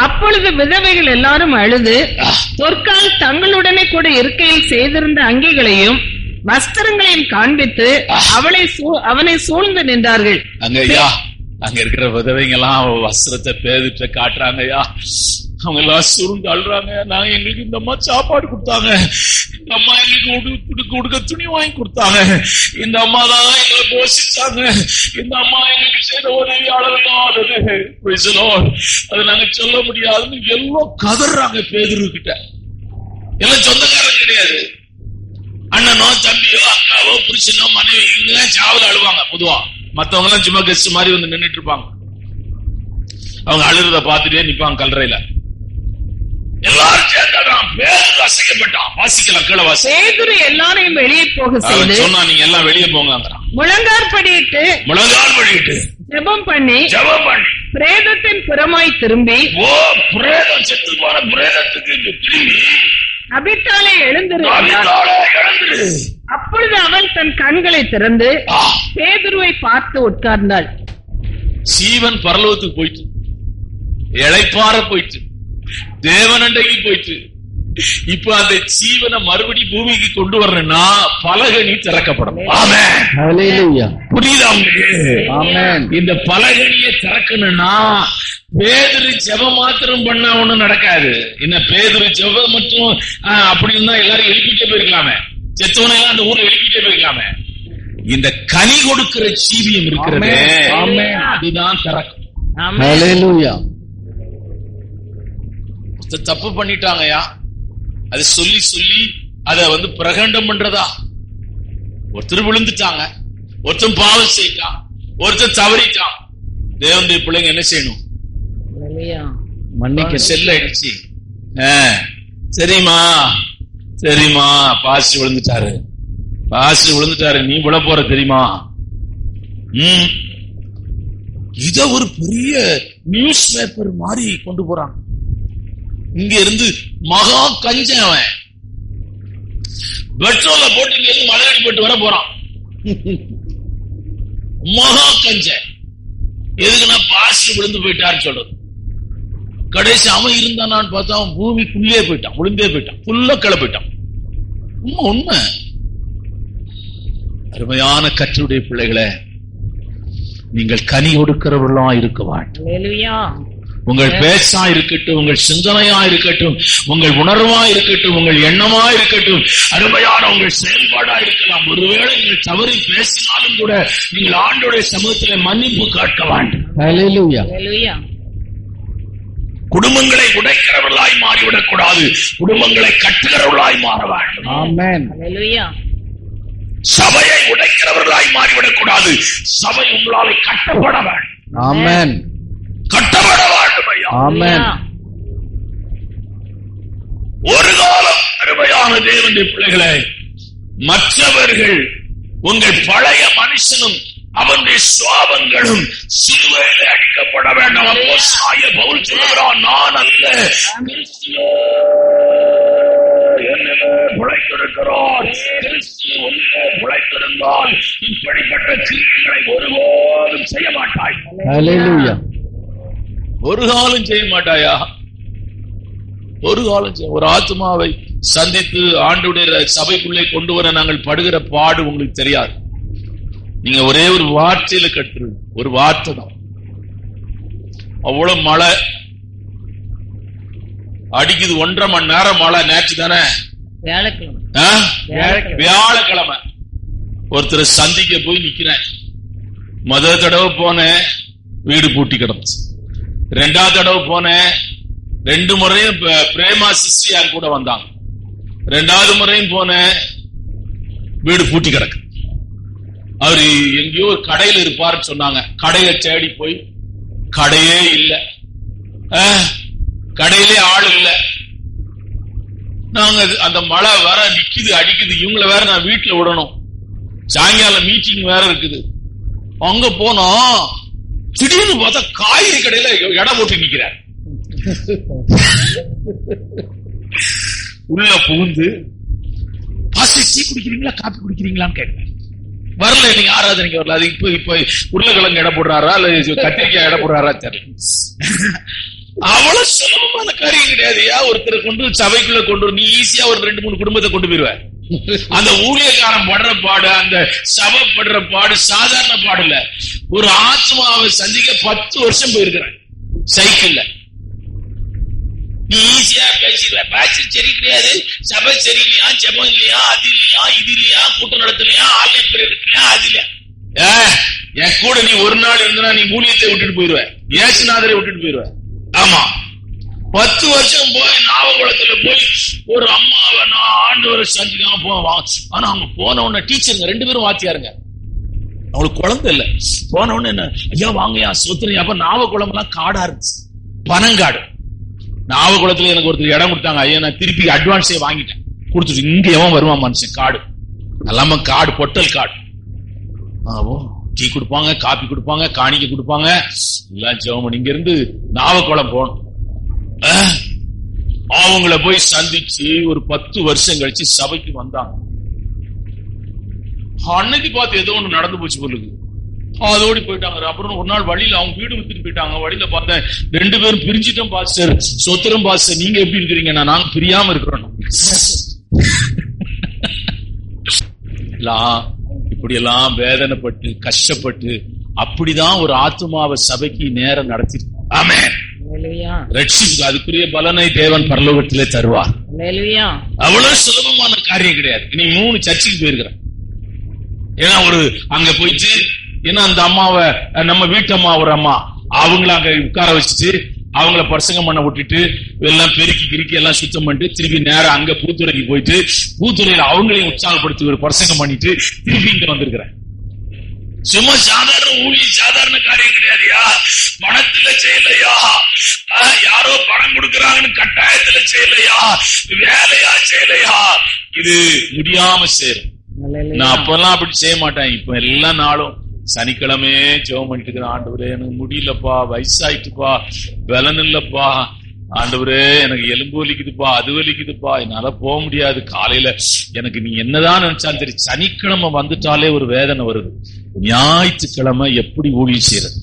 அப்பொழுது விதவைகள் எல்லாரும் அழுது தொற்கால் தங்களுடனே கூட இருக்கையில் செய்திருந்த அங்கிகளையும் வஸ்திரங்களையும் காண்பித்து அவனை சூழ்ந்து நின்றார்கள். அங்க இருக்கிற விதவைங்க எல்லாம் வஸ்திரத்தை பேதிட்ட காட்டுறாங்க ஐயா. அவங்க எல்லாம் சுருண்டு அழுறாங்க. நாங்க எங்களுக்கு இந்த அம்மா சாப்பாடு கொடுத்தாங்க. இந்த அம்மா எங்களுக்கு உடுக்க துணி வாங்கி கொடுத்தாங்க. இந்த அம்மா தான் எங்களை போஷிச்சாங்க. இந்த அம்மா எங்களுக்கு செய்த உதவி அளவில்லாதது. அது நாங்க சொல்ல முடியாதுன்னு எல்லாம் கதறாங்க. பேதுரு கிட்ட எல்லாம் சொந்தக்காரங்க கிடையாது. அண்ணனோ தம்பியோ அக்காவோ புருஷனோ மனைவி இங்கதான் சாவல அழுவாங்க. பொதுவா மத்தவங்க எல்லாம் சும்மா கெஸ்ட் மாதிரி நின்றுட்டு இருப்பாங்க. அவங்க அழுறத பார்த்துட்டே நிப்பாங்க கல்லறையில. எல்லாரும் சேர்ந்தாதான் பேதுரு அசைக்கப்பட்டான். வாசிக்கலாம். கீழே வாசி. பேதுரு எல்லாரையும் வெளியே போக செய்து சொன்னா, நீங்க எல்லாம் வெளியே போங்க. முழங்காற்படியிட்டு ஜெபம் பண்ணி பிரேதத்தின் புறமாய் திரும்பி பிரேதம் செத்து போன பிரேதத்துக்கு திரும்பி அபித்தாளை எழுந்திரு. அப்பொழுது அவள் தன் கண்களை திறந்து பேதுருவை பார்த்து உட்கார்ந்தாள். சீவன் பரலோகத்துக்கு போயிட்டு, இளைப்பாற போயிட்டு, தேவனண்டைக்கு போயிட்டு, இப்ப அந்த ஜீவனை மறுபடி பூமிக்கு கொண்டு வரணும்னா பலகனி திறக்கப்படும். புரியுதா உங்களுக்கு? இந்த பலகனியை திறக்கணும்னா பேதுரு ஜெபம் மாத்திரம் பண்ணா ஒண்ணும் நடக்காது. என்ன பேதுரு ஜெபம் மட்டும் அப்படின்னு எல்லாரும் எழுப்பிட்டே போயிருக்கலாமே. செத்தவனை எல்லாம் அந்த ஊர்ல எழுப்பிட்டே போயிருக்கலாமே. இந்த கனி கொடுக்கிற ஜீவியம் இருக்கிறது, அதுதான் திறக்கும். தப்பு பண்ணிட்டாங்கயா, அது சொல்லி சொல்லி அத பிரகண்டம் பண்றதா. ஒருத்தர் விழுந்துட்டாங்க, ஒருத்தன் பாவம் செய்யிட்டான், ஒருத்தர் தவறிட்டான். தேவனுடைய பிள்ளைங்க என்ன செய்யணும்? மன்னிக்க செல்ல அடிச்சு, சரிமா சரிமா பாஸ்டர் விழுந்துட்டாரு, நீ விழ போற தெரியுமா? இத ஒரு பெரிய நியூஸ் பேப்பர் மாதிரி கொண்டு போறான். இங்க இருந்து மகா கஞ்சன் அவன் பெட்ரோல போட்டு இங்க இருந்து மலையடி போட்டு வர போறான். மகா கஞ்சன். எதுக்குன்னா பாஸ்டர் விழுந்து போயிட்டான்னு சொல்றது. கடைசி அவன் இருந்தானான்னு பார்த்தா அவன் பூமிக்குள்ளே போயிட்டான், விழுந்தே போயிட்டான், ஃபுல்லா கிளை போயிட்டான். உண்மை. அருமையான கர்த்தருடைய பிள்ளைகளே, நீங்கள் கனி கொடுக்கிறவர்களா இருக்க வேண்டும். உங்கள் பேச்சா இருக்கட்டும், உங்கள் சிந்தனையா இருக்கட்டும், உங்கள் உணர்வா இருக்கட்டும், உங்கள் எண்ணமா இருக்கட்டும், அருமையான உங்கள் செயல்பாடா இருக்கலாம். ஒருவேளை நீங்கள் தவறி பேசினாலும் கூட நீங்கள் ஆண்டவருடைய சமூகத்திலே மன்னிப்பு கேட்க வேண்டும். Hallelujah. குடும்பங்களை உடைக்கிறவர்களாய் மாறிவிடக் கூடாது, குடும்பங்களை கட்டுகிறவர்களாய் மாற வேண்டும். ஆமென். Hallelujah. சபையை உடைக்கிறவர்களாய் மாறிவிடக் கூடாது, சபை உங்களால் கட்டப்பட வேண்டும். ஆமென். கட்டப்பட வேண்டும் ஐயா. ஆமென். ஒரு காலம் அருமையான தேவனுடைய பிள்ளைகளே, மற்றவர்கள் உங்கள் பழைய மனுஷனும் அவனுடைய சுவாபங்களும் சிலுவையில் அடிக்கப்பட வேண்டும். அப்போஸ்தலனாகிய பவுல் சொல்கிறான், நான் அல்ல, கிறிஸ்துவே என்னிலே பிழைத்திருக்கிறார். கிறிஸ்து உன்னிலே பிழைத்திருந்தால் இப்படிப்பட்ட கிரியைகளை ஒருபோதும் செய்ய மாட்டாய். ஹல்லேலூயா. ஒரு காலம் செய்ய மாட்டாயா? ஒரு காலம் செய்ய. ஒரு ஆத்மாவை சந்தித்து ஆண்டவருடைய சபைக்குள்ளே கொண்டு வர நாங்கள் படுகிற பாடு உங்களுக்கு தெரியாது. நீங்க ஒரே ஒரு வார்த்தையில கட்டுரு, ஒரு வார்த்தை தான். அவ்வளவு மழை அடிக்குது, 1.5 மணி நேரம் மழை. நேற்று தானே வியாழக்கிழமை ஒருத்தர் சந்திக்க போய் நிக்கிறேன். முதல் தடவை போனேன், வீடு பூட்டி கிடந்துச்சு. 2வது தடவை போனேன், 2 முறையும் பிரேமா சிஸ்டர் என் கூட வந்தாங்க. 2வது முறையும் போனேன், வீடு பூட்டி கிடக்கு. அவரு எங்கேயோ ஒரு கடையில இருப்பாருன்னு சொன்னாங்க. கடையை தேடி போய் கடையே இல்ல, கடையிலே ஆள் இல்ல. நாங்க அந்த மழை வர நிக்குது, அடிக்குது. இவங்களை வேற நான் வீட்டுல விடணும், சாயங்காலம் மீட்டிங் வேற இருக்குது. அங்க போனா திடீர்னு பார்த்தா காய்கறி கடையில இடம் போட்டு நிக்கிறார். உள்ள புகுந்து, பாஸ்டர் டீ குடிக்கிறீங்களா, காபி குடிக்கிறீங்களான்னு கேட்கிறேன். வரல, நீங்க ஆராதனைக்கு வரல. அது இப்ப உருளைக்கிழங்கு இடம் போடுறாரா இல்ல கத்திரிக்காய் இடம் போடுறாரா தெரியல. அவ்வளவு சுலபமான காரியம் கிடையாது. ஒருத்தரை கொண்டு சபைக்குள்ள கொண்டு நீ ஈஸியா ஒரு 2-3 குடும்பத்தை கொண்டு போயிருவ. அந்த ஊழியக்காரன் படுற பாடு, அந்த சபை படுற பாடு சாதாரண பாடு இல்ல. ஒரு ஆத்மாவை சந்திக்க 10 வருஷம் போயிருக்கிறேன் சைக்கிள்ல. நீ ஈஸியா பேசிடுவ, பேச்சு சரி கிடையாது, சபை சரியில்லையா, ஜெபம் இல்லையா, அது இல்லையா, இது இல்லையா, கூட்டம் நடத்தலையா, ஆன்லைன் பீரியட் இல்லையா, அது இல்லையா. என் கூட நீ ஒரு நாள் இருந்தா நீ ஊழியத்தை விட்டுட்டு போயிருவ, இயேசுநாதரை விட்டுட்டு போயிருவ. ஆமா, 10 வருஷம் போய் நாவகுளத்துல போய் ஒரு அம்மாவை நான் ஆண்டவரை சந்திக்காம போவேன். ஆனா அவங்க போன உடனே டீச்சருங்க 2 பேரும் வாத்தியாருங்க, அவங்களுக்கு குழந்தை இல்ல. போன உடனே என்ன, ஐயா வாங்கயா சொத்துறியா. அப்ப நாவகுளம் எல்லாம் காடா இருந்துச்சு, பனங்காடு. நாவகுளத்துல எனக்கு ஒருத்தர் இடம் கொடுத்தாங்க. ஐயா நான் திருப்பி அட்வான்ஸே வாங்கிட்டேன், கொடுத்துட்டு இங்க எவன் வருவான் மனுஷன். காடு எல்லாம காடு, பொட்டல் காடு. டீ கொடுப்பாங்க, காபி கொடுப்பாங்க, காணிக்கை கொடுப்பாங்க, எல்லாம் ஜெபம். இங்க இருந்து நாவகுளம் போகணும். அவங்கள போய் சந்திச்சு ஒரு 10 வருஷம் கழிச்சு சபைக்கு வந்தாங்க. அன்னைக்கு பார்த்து ஏதோ ஒண்ணு நடந்து போச்சு பொருளுக்கு, அதோடி போயிட்டாங்க. அப்புறம் ஒரு நாள் வழியில அவங்க வீடு வித்துட்டு போயிட்டாங்க. வழியில பார்த்தேன் 2 பேரும் பிரிஞ்சிட்டோம் பாஸ்டர், சொத்திரம் பாஸ்டர், நீங்க எப்படி இருக்கிறீங்க? நாங்க பிரியாம இருக்கிறோம். இப்படி எல்லாம் வேதனைப்பட்டு கஷ்டப்பட்டு அப்படிதான் ஒரு ஆத்துமாவை சபைக்கு நேரம் நடத்தி. ஆமென். ரட்சிப்பு அதுக்குரிய பலனை தேவன் பரலோகத்திலே தருவார். அவ்வளவு சுலபமான காரியம் கிடையாது. நீ 3 சர்ச்சுக்கு போயிருக்கிறேன். ஏன்னா ஒரு அங்க போயிட்டு, ஏன்னா அந்த அம்மாவை நம்ம வீட்டு அம்மா ஒரு அம்மா, அவங்கள அங்க உட்கார வச்சுட்டு அவங்கள பிரசங்கம் பண்ண விட்டுட்டு எல்லாம் பெருக்கி கிருக்கி எல்லாம் சுத்தம் பண்ணிட்டு திருப்பி நேரம் அங்க பூத்துறைக்கு போயிட்டு பூத்துறையில அவங்களையும் உற்சாகப்படுத்தி ஒரு பிரசங்கம் பண்ணிட்டு திருப்பி இங்க வந்திருக்கிறேன். சும்மா சாதாரண ஊழியம், சாதாரண காரியம் கிடையாதுயா. பணத்துல செய்யலையா, யாரோ பணம் கொடுக்கறாங்கன்னு கட்டாயத்துல செய்யலையா, வேலையா செய்யலையா, இது முடியாம சேரும். நான் அப்பெல்லாம் அப்படி செய்ய மாட்டேன். இப்ப எல்லா நாளும் சனிக்கிழமே ஜெபம் பண்ணிட்டு இருக்கிறேன். ஆண்டவரே எனக்கு முடியலப்பா, வயசாயிட்டுப்பா, பலன் இல்லப்பா, ஆண்டவரே எனக்கு எலும்பு வலிக்குதுப்பா, அது வலிக்குதுப்பா, என்னால போக முடியாது. காலையில எனக்கு நீ என்னதான் நினைச்சாலும் சரி, சனிக்கிழமை வந்துட்டாலே ஒரு வேதனை வருது. ஞாயிற்றுக்கிழமை எப்படி ஊழியம் செய்யறது?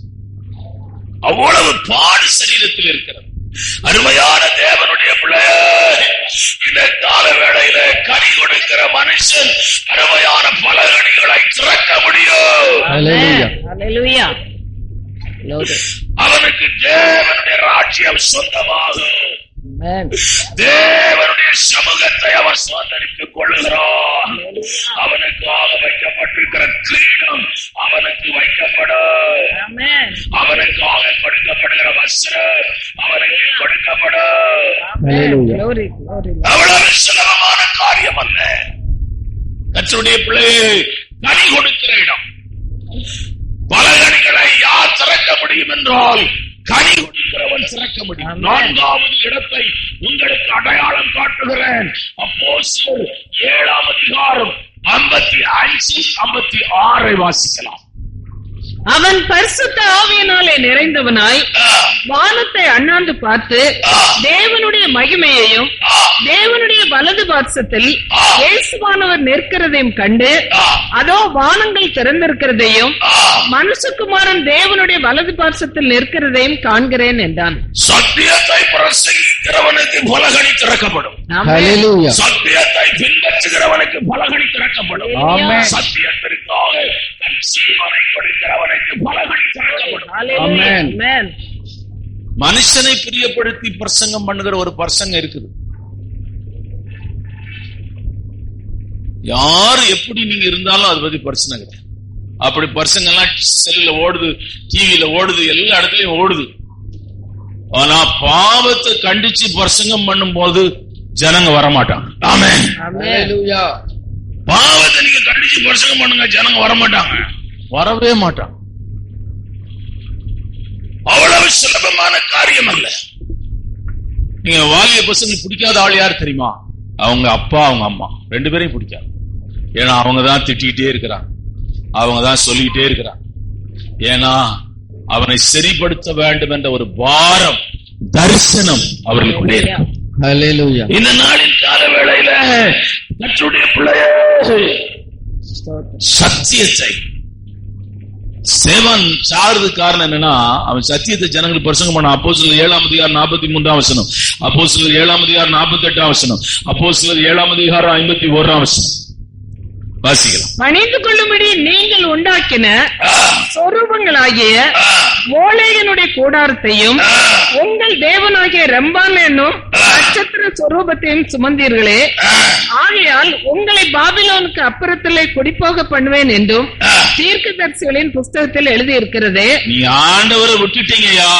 அவ்வளவு பாடு சரீரத்தில் இருக்கிறது. அருமையான தேவனுடைய பிள்ளையே, இந்த கால வேளையில கனி கொடுக்கிற மனுஷன் அருமையான பல கனிகளை திறக்க முடியும். அவனுக்கு தேவனுடைய ராஜ்யம் சொந்தமாகும். தேவனுடைய சமூகத்தை அவன் சுதந்திரித்துக் கொள்ளுகிறான். அவனுக்காக வைக்கப்பட்டிருக்கிற கிரீடம் அவனுக்கு வைக்கப்படும். அவனுக்காக கொடுக்கப்படுகிற வஸ்திரம் அவனுக்கு கொடுக்கப்படும். அவ்வளவு சுலபமான காரியம் அல்ல. கர்த்தருடைய பிள்ளையை கனி கொடுக்கிற இடம். பலகணிகளை யார் திறக்க முடியும் என்றால் கனி கொடுக்கிறவன் திறக்க முடியும். 4வது இடத்தை உங்களுக்கு அடையாளம் காட்டுகிறேன். அப்போஸ்தலர் 7ஆம் அதிகாரம் 55, 56 வாசிக்கலாம். அவன் பரிசுத்த ஆவியினாலே நிறைந்தவனாய் வானத்தை அண்ணாந்து பார்த்து தேவனுடைய மகிமையையும் தேவனுடைய வலது பார்சத்தில் இயேசுவானவர் நிற்கிறதையும் கண்டு, அதோ வானங்கள் திறந்திருக்கிறதையும் மனுஷகுமாரன் தேவனுடைய வலது பார்சத்தில் நிற்கிறதையும் காண்கிறேன் என்றான். சத்தியத்தை பிரசங்கிக்கிறவனுக்கு பலகணி திறக்கப்படும். சத்தியத்தை பின்பற்றுகிறவனுக்கு பலகணி திறக்கப்படும். சத்தியத்திற்காக தன் ஜீவனை கொடுக்கிறவனுக்கு பலகணி திறக்கப்படும். மனுஷனை பிரியப்படுத்தி பிரசங்கம் பண்ணுகிற ஒரு பிரசங்கம் இருக்குது. யாரு எப்படி நீங்க இருந்தாலும் அதை பத்தி பிரச்சனை கிடையாது. அப்படி பிரசங்கெல்லாம் செல்லுல ஓடுது, டிவியில ஓடுது, எல்லா இடத்துலயும் ஓடுது. ஆனா பாவத்தை கண்டிச்சு பிரசங்கம் பண்ணும் போது ஜனங்க வரமாட்டாங்க. ஆமென். பாவத்தை நீங்க கண்டிச்சு பிரசங்கம் பண்ணுங்க, ஜனங்க வரமாட்டாங்க, வரவே மாட்டாங்க. அவ்வளவு சுலபமான காரியம் அல்ல. நீங்க வாலிய பசங்க பிடிக்காத ஆள் யார் தெரியுமா? அவங்க அப்பா, அவங்க அம்மா 2 பேரையும் பிடிக்காது. ஏன்னா அவங்கதான் திட்டிக்கிட்டே இருக்கிறாங்க, அவங்கதான் சொல்லிக்கிட்டே இருக்கிறாங்க. ஏன்னா அவனை சரிப்படுத்த வேண்டும் என்ற ஒரு பாரம், தரிசனம் அவர்களுக்குள்ளே இருக்கு. இந்த நாளின் கால வேளையில கர்த்தருடைய பிள்ளையே சத்தியத்தை சேவன் சாருது காரணம் என்னன்னா, அவன் சத்தியத்தை ஜனங்களுக்கு பிரசங்கம் பண்ண. அப்போஸ்தலர் 7ஆம் அதிகாரம் 43ஆம் வசனம், அப்போஸ்தலர் 7ஆம் அதிகாரம் 48ஆம் வசனம், அப்போஸ்தலர் 7ஆம் அதிகாரம் 51ஆம் வசனம் வாசிக்கலாம். பணிந்து கொள்ளும்படி நீங்கள் உண்டாக்கின சொரூபங்களாகிய மோளேகனுடைய கூடாரத்தையும் உங்கள் தேவனாகிய ரம்பான் என்னும் நட்சத்திர சொரூபத்தையும் சுமந்தீர்களே, ஆகையால் உங்களை பாபிலோனுக்கு அப்புறத்திலே குடிப்போக பண்ணுவேன் என்றும் தீர்க்கதரிசிகளின் புஸ்தகத்தில் எழுதி இருக்கிறதே. நீ ஆண்டவரை விட்டுட்டீங்கயா,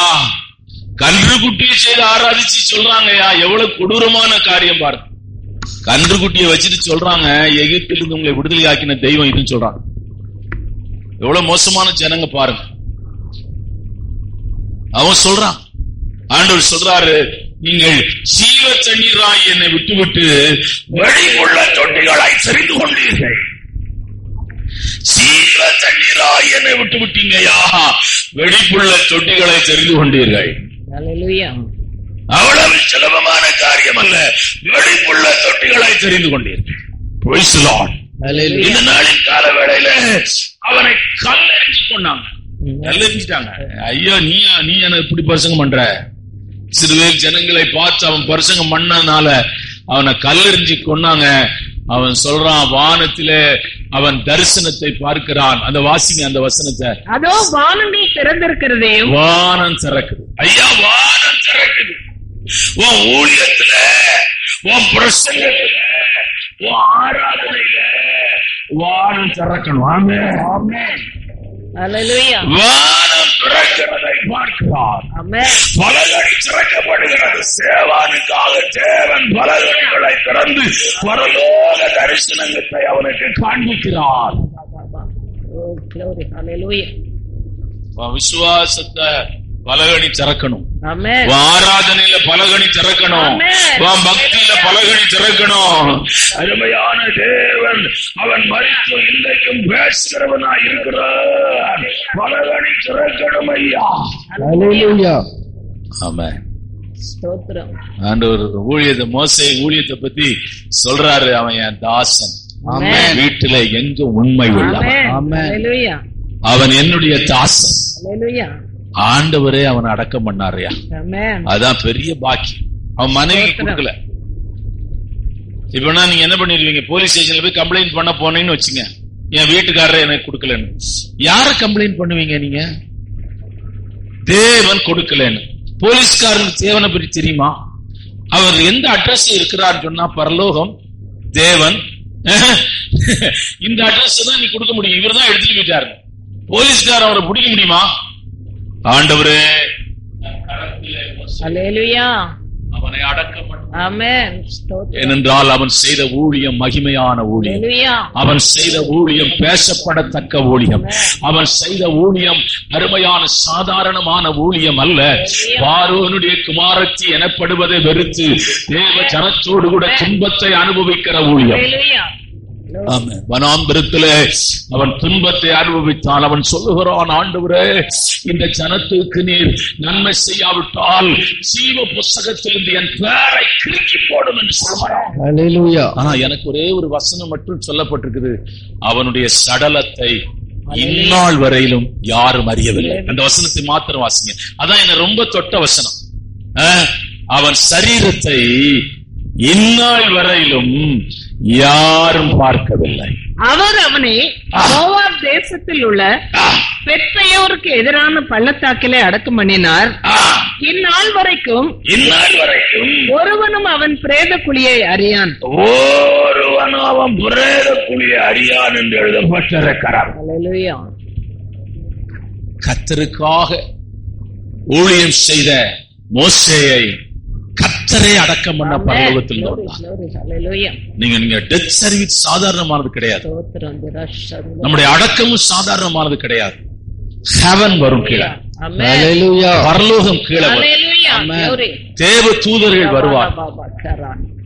கன்று குட்டியை செய்து ஆராதிச்சு சொல்றாங்கயா. எவ்வளவு கொடூரமான காரியம் பாருங்க. கன்று குட்டியை வச்சுட்டு சொல்றாங்க எகிப்திலிருந்து உங்களை விடுதலை ஆக்கின தெய்வம் இதுன்னு சொல்றாங்க. எவ்வளவு மோசமான ஜனங்க பாருங்க. அவன் சொல்றான், ஆண்டவர் சொல்றாரு, நீங்கள் ஜீவ தண்ணீராய் என்னை விட்டுவிட்டு வெளியுள்ள தொட்டிகளை தெரிந்து கொண்டீர்கள். ஜீவ தண்ணீராய் என்னை விட்டு விட்டீங்கயா, வெடிப்புள்ள தொட்டிகளை தெரிந்து கொண்டீர்கள். அவ்வளவு சுலபமான காரியம் அல்ல. வெடிப்புள்ள தொட்டிகளை தெரிந்து கொண்டீர்கள். இந்த நாளின் கால வேளையில அவனை கல்லெறிஞ்சு கொண்டாங்க, கல்லெறிஞ்சிட்டாங்க. ஐயோ, நீ எனக்கு இப்படி பிரசங்கம் பண்ற? சிறுவேல் ஜனங்களை பார்த்து அவன் பிரசங்கம் பண்ணனால அவனை கல்லெறிஞ்சு கொண்டாங்க. அவன் சொல்றான், வானத்திலே அவன் தரிசனத்தை பார்க்கிறான். அந்த வாசிங்க அந்த வசனத்தை. அதோ வானங்கள் திறந்திருக்கிறதையும். வானம் திறக்குது ஐயா, வானம் திறக்குது. உன் ஊழியத்துல, உன் பிரசங்கத்துல, உன் ஆராதனையில வானம் திறக்கணும். ஆமென், ஆமென். அல்லேலூயா. வானம் திறக்கிறதை பார்க்கிறார். ஆமென். பலகணி திறக்கப்படுகிறது. சேவானுக்காக தேவன் பலகணிகளை திறந்து பரலோக தரிசனத்தை அவனுக்கு காண்பிக்கிறார். விசுவாசத்தை பலகணி திறக்கணும். ஆராதனையில பலகணி திறக்கணும். பக்தியில பலகணி திறக்கணும். அருமையான தேவன் அவன் மரித்து இன்றைக்கும் பேசுகிறவனா இருக்கிறார். பலகணி திறக்கணும் ஐயா. ஆமென். ஆண்டவர் ஊழியத்தை, மோசே ஊழியத்தை பத்தி சொல்றாரு. அவன் என் தாசன், வீட்டுல எங்கும் உண்மை உள்ளவன், அவன் என்னுடைய தாசன். ஆண்டவரே அவனை அடக்கம் பண்ணாரியா, அதான் பெரிய பாக்கியம். அவன் மனைவி கொடுக்கல. இப்பனா நீங்க என்ன பண்ணிருவீங்க? போலீஸ் ஸ்டேஷன்ல போய் கம்ப்ளைண்ட் பண்ண போனீங்கன்னு வச்சுங்க, என் வீட்டுக்காரரை எனக்கு கொடுக்கலன்னு. யார கம்ப்ளைண்ட் பண்ணுவீங்க நீங்க? தேவன் கொடுக்கலன்னு. போலீஸ்காரனுக்கு தேவனை பற்றி தெரியுமா? அவர் எந்த அட்ரஸ் இருக்கிறார் சொன்னா பரலோகம், தேவன் இந்த அட்ரஸ் தான் நீ கொடுக்க முடியும். இவர் தான் எடுத்துட்டு போயிட்டாரு. போலீஸ்காரன் அவரை பிடிக்க முடியுமா? ஆண்டவரே அவனை அடக்கம் ஏனென்றால் அவன் செய்த ஊழியம் மகிமையான ஊழியம். அவன் செய்த ஊழியம் பேசப்படத்தக்க ஊழியம். அவன் செய்த ஊழியம் அருமையான சாதாரணமான ஊழியம் அல்ல. பார்வோனுடைய குமாரத்தி எனப்படுவதை வெறுத்து தேவ ஜனத்தோடு கூட துன்பத்தை அனுபவிக்கிற ஊழியம். வனாந்திரத்திலே அவன் துன்பத்தை அனுபவித்தான். அவன் சொல்லுகிறான், ஆண்டவரே இந்த ஜனத்துக்கு நீர் நன்மை செய்யாவிட்டால் ஜீவ புஸ்தகத்திலிருந்து என் பெயரை கிறுக்கி போடும் என்று சொல்கிறான். ஆனா எனக்கு ஒரே ஒரு வசனம் மட்டும் சொல்லப்பட்டிருக்குது, அவனுடைய சடலத்தை இந்நாள் வரையிலும் யாரும் அறியவில்லை. அந்த வசனத்தை மாத்திரம் வாசிங்க. அதான் என்ன ரொம்ப தொட்ட வசனம். அவன் சரீரத்தை இந்நாள் வரையிலும் யாரும் பார்க்கவில்லை. அவர் அவனை மோவாப் தேசத்தில் உள்ள பெத்பெயோருக்கு எதிரான பள்ளத்தாக்கிலே அடக்கம் பண்ணினார். இந்நாள் வரைக்கும் ஒருவனும் அவன் பிரேத குழியை அறியான். ஒருவனும் அவன் பிரேத குழியை அறியான் என்று எழுதப்பட்டிருக்கிறார். கர்த்தருக்காக ஊழியம் செய்த மோசேயை கர்த்தரே அடக்கம் பண்ண பரலோகத்தில். நீங்க டெத் சர்வீஸ் சாதாரணமானது கிடையாது. நம்முடைய அடக்கமும் சாதாரணமானது கிடையாது. ஹெவன் வரும் கீழே, பரலோகம் கீழே வரும். தேவ தூதர்கள் வருவார்.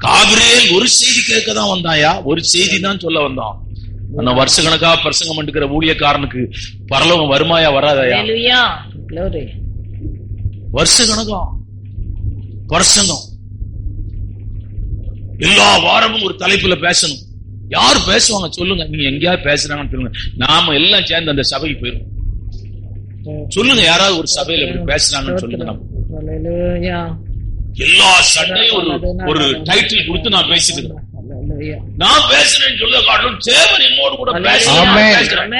காபிரியேல் ஒரு செய்தி கேட்க தான் வந்தாயா, ஒரு செய்தி தான் சொல்ல வந்தான். ஆனா வருஷ கணக்கா பிரசங்கம் பண்ணிக்கிற ஊழியக்காரனுக்கு பரலோகம் வருமாயா வராதயா? வருஷ கணக்கா பிரசங்கம், எல்லா வாரமும் ஒரு தலைப்புல பேசணும். யார் பேசுவாங்க சொல்லுங்க? நீங்க எங்கேயாவது பேசுறாங்கன்னு சொல்லுங்க, நாம எல்லாம் சேர்ந்து அந்த சபைக்கு போயிடும். சொல்லுங்க, யாராவது ஒரு சபையில எப்படி பேசுறாங்கன்னு சொல்லுங்க. எல்லா சண்டையும் ஒரு டைட்டில் கொடுத்து நான் பேசிட்டு இருக்கேன். நான் பேசுறேன்னு சொல்ல காட்டும் தேவன் என்னோடு கூட பேசுறேன்.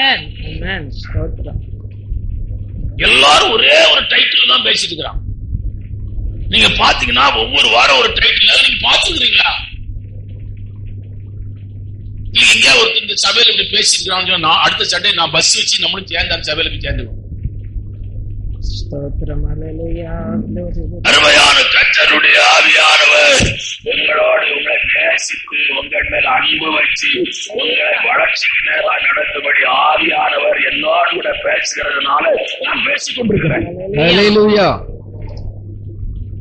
எல்லாரும் ஒரே ஒரு டைட்டில் தான் பேசிட்டு இருக்கிறான். நீங்க பாத்தீங்கன்னா ஒவ்வொரு வாரம் ஒரு டைட்டில் நீங்க பாத்துக்கிறீங்களா? நீங்க எங்க ஒருத்தர் இந்த சபையில இப்படி பேசிக்கிறாங்க, அடுத்த சண்டை நான் பஸ் வச்சு நம்மளும் சேர்ந்து அந்த சபையில சேர்ந்துருவோம். அருமையான கர்த்தருடைய ஆவியானவர் உங்களோடு உங்களை நேசித்து உங்கள் மேல் அன்பு வச்சு உங்களை வளர்ச்சிக்கு நேராக நடத்தும்படி ஆவியானவர் என்னோடு கூட பேசுகிறதுனால நான் பேசிக் கொண்டிருக்கிறேன்.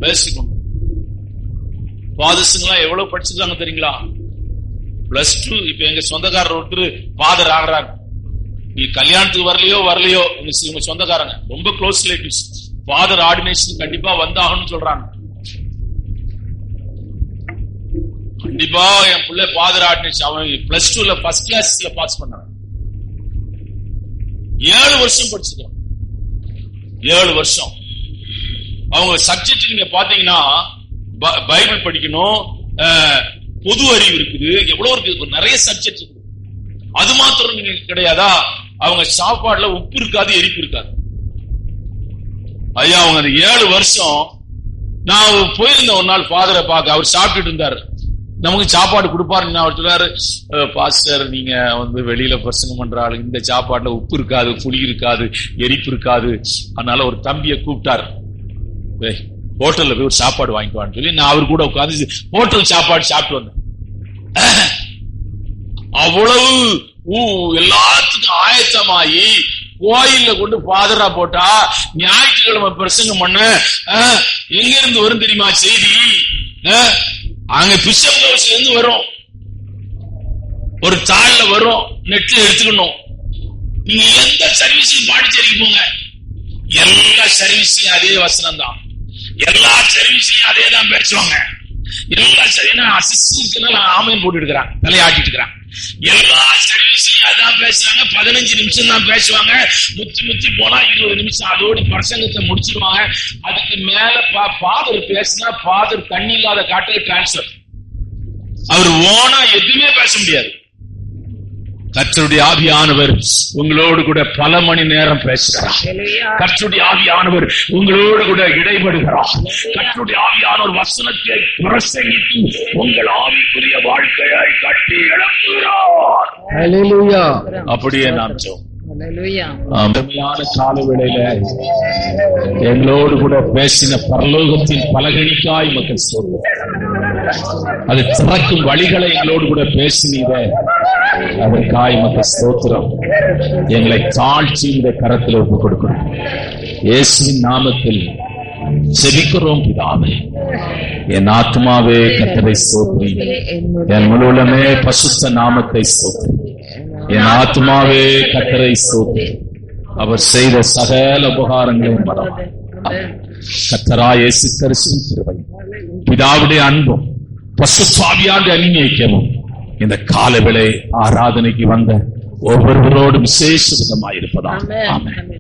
பேசிக்கணும். ஃபாதர்ஸுங்களா எவ்வளவு படிச்சிருக்காங்க தெரியுங்களா? +2. இப்ப எங்க சொந்தக்காரர் ஒருத்தர் ஃபாதர் ஆகிறாங்க. நீ கல்யாணத்துக்கு வரலையோ உங்க சொந்தக்காரங்க ரொம்ப க்ளோஸ் ரிலேட்டிவ்ஸ் ஃபாதர் ஆர்டினேஷன் கண்டிப்பா வந்தாகணும்னு சொல்றாங்க. கண்டிப்பா என் பிள்ளை ஃபாதர் ஆர்டினேஷன். அவன் +2ல ஃபர்ஸ்ட் கிளாஸ்ல பாஸ் பண்ணாங்க. 7 வருஷம் படிச்சிருக்கான். 7 வருஷம். அவங்க சப்ஜெக்ட் நீங்க பாத்தீங்கன்னா பைபிள் படிக்கணும், பொது அறிவு இருக்குது, எவ்வளவு இருக்கு, நிறைய சப்ஜெக்ட் இருக்கு. அது மாத்திரம் நீங்க கிடையாதா, அவங்க சாப்பாடுல உப்பு இருக்காது, எரிப்பு இருக்காது. ஐயா அவங்க 7 வருஷம். நான் போயிருந்தேன் ஒரு நாள் ஃபாதரை பார்க்க. அவர் சாப்பிட்டுட்டு இருந்தாரு. நமக்கு சாப்பாடு கொடுப்பாரு. அவர் சொல்றாரு, பாஸ்டர் நீங்க வெளியில பிரசங்கம் பண்றாரு, இந்த சாப்பாடுல உப்பு இருக்காது, புளி இருக்காது, எரிப்பு இருக்காது. அதனால ஒரு தம்பியை கூப்பிட்டாரு, ஹோட்டல்ல போய் ஒரு சாப்பாடு வாங்கிக்குவான்னு சொல்லி நான் அவர் கூட உட்காந்து ஹோட்டல் சாப்பாடு சாப்பிட்டு வந்தேன். அவ்வளவு எல்லாத்துக்கும் ஆயத்தமாயி கோயில்ல கொண்டு ஃபாதரா போட்டா ஞாயிற்றுக்கிழமை பிரசங்கம் பண்ண எங்க இருந்து வரும் தெரியுமா செய்தி? அங்க பிஷப் ஹவுஸ்ல இருந்து வரும், ஒரு தாள்ல வரும், நெட்ல எடுத்துக்கணும். நீங்க எந்த சர்வீஸும் பாண்டிச்சேரிக்கு போங்க, எல்லா சர்வீஸ்லயும் அதே வசனம் தான், எல்லா சர்வீஸ்லயும் அதே தான் பேசுவாங்க. எல்லா அசிஸ்டன்ட் ஆமையன் போட்டு இருக்கிறான், தலையாட்டிட்டு இருக்கிறான். எல்லா சர்வீஸ்லயும் அதான் பேசுறாங்க. 15 நிமிஷம் தான் பேசுவாங்க. முத்தி போனா 20 நிமிஷம் அதோடு பிரசங்கத்தை முடிச்சிருவாங்க. அதுக்கு மேல ஃபாதர் பேசினா ஃபாதர் தண்ணி இல்லாத காட்டுல டிரான்ஸ்பர். அவர் ஓனா எதுவுமே பேச முடியாது. கர்த்தருடைய ஆவியானவர் உங்களோடு கூட பல மணி நேரம் பேசுகிறார். கர்த்தருடைய ஆவியானவர் உங்களோடு கூட இடைபடுகிறார். கர்த்தருடைய ஆவியானவர் வசனத்தை பிரசங்கித்து உங்கள் ஆவிக்குரிய வாழ்க்கையை கட்டி எழுப்புகிறார். அப்படியே நாம் அருமையான காலவேளையில எங்களோடு கூட பேசின பரலோகத்தின் பலகணிக்காய் மக்கள் சொல்லுவார். அது திறக்கும் வழிகளை எங்களோடு கூட பேசினீர, அதற்காய் மக்கள் ஸ்தோத்திரம். எங்களை தாழ்ச்சி இந்த கரத்தில் ஒப்புக் கொடுக்கிறோம். இயேசுவின் நாமத்தில் செபிக்கிறோம் பிதாவே. என் ஆத்மாவே கர்த்தரை ஸ்தோத்திரி, என் முழுவதுமே பரிசுத்த நாமத்தை ஸ்தோத்திரி. என் ஆத்மாவே கர்த்தரை ஸ்தோத்திரி, அவர் செய்த சகல உபகாரங்களையும் மறவாதே. கர்த்தராகிய இயேசு கிறிஸ்துவின் கிருபையும் பிதாவுடைய அன்பும் பரிசுத்த ஆவியானவருடைய அன்பியும் இந்த காலவேளை ஆராதனைக்கு வந்த ஒவ்வொருவரோடும் விசேஷ விதமாயிருப்பதாக. ஆமென்.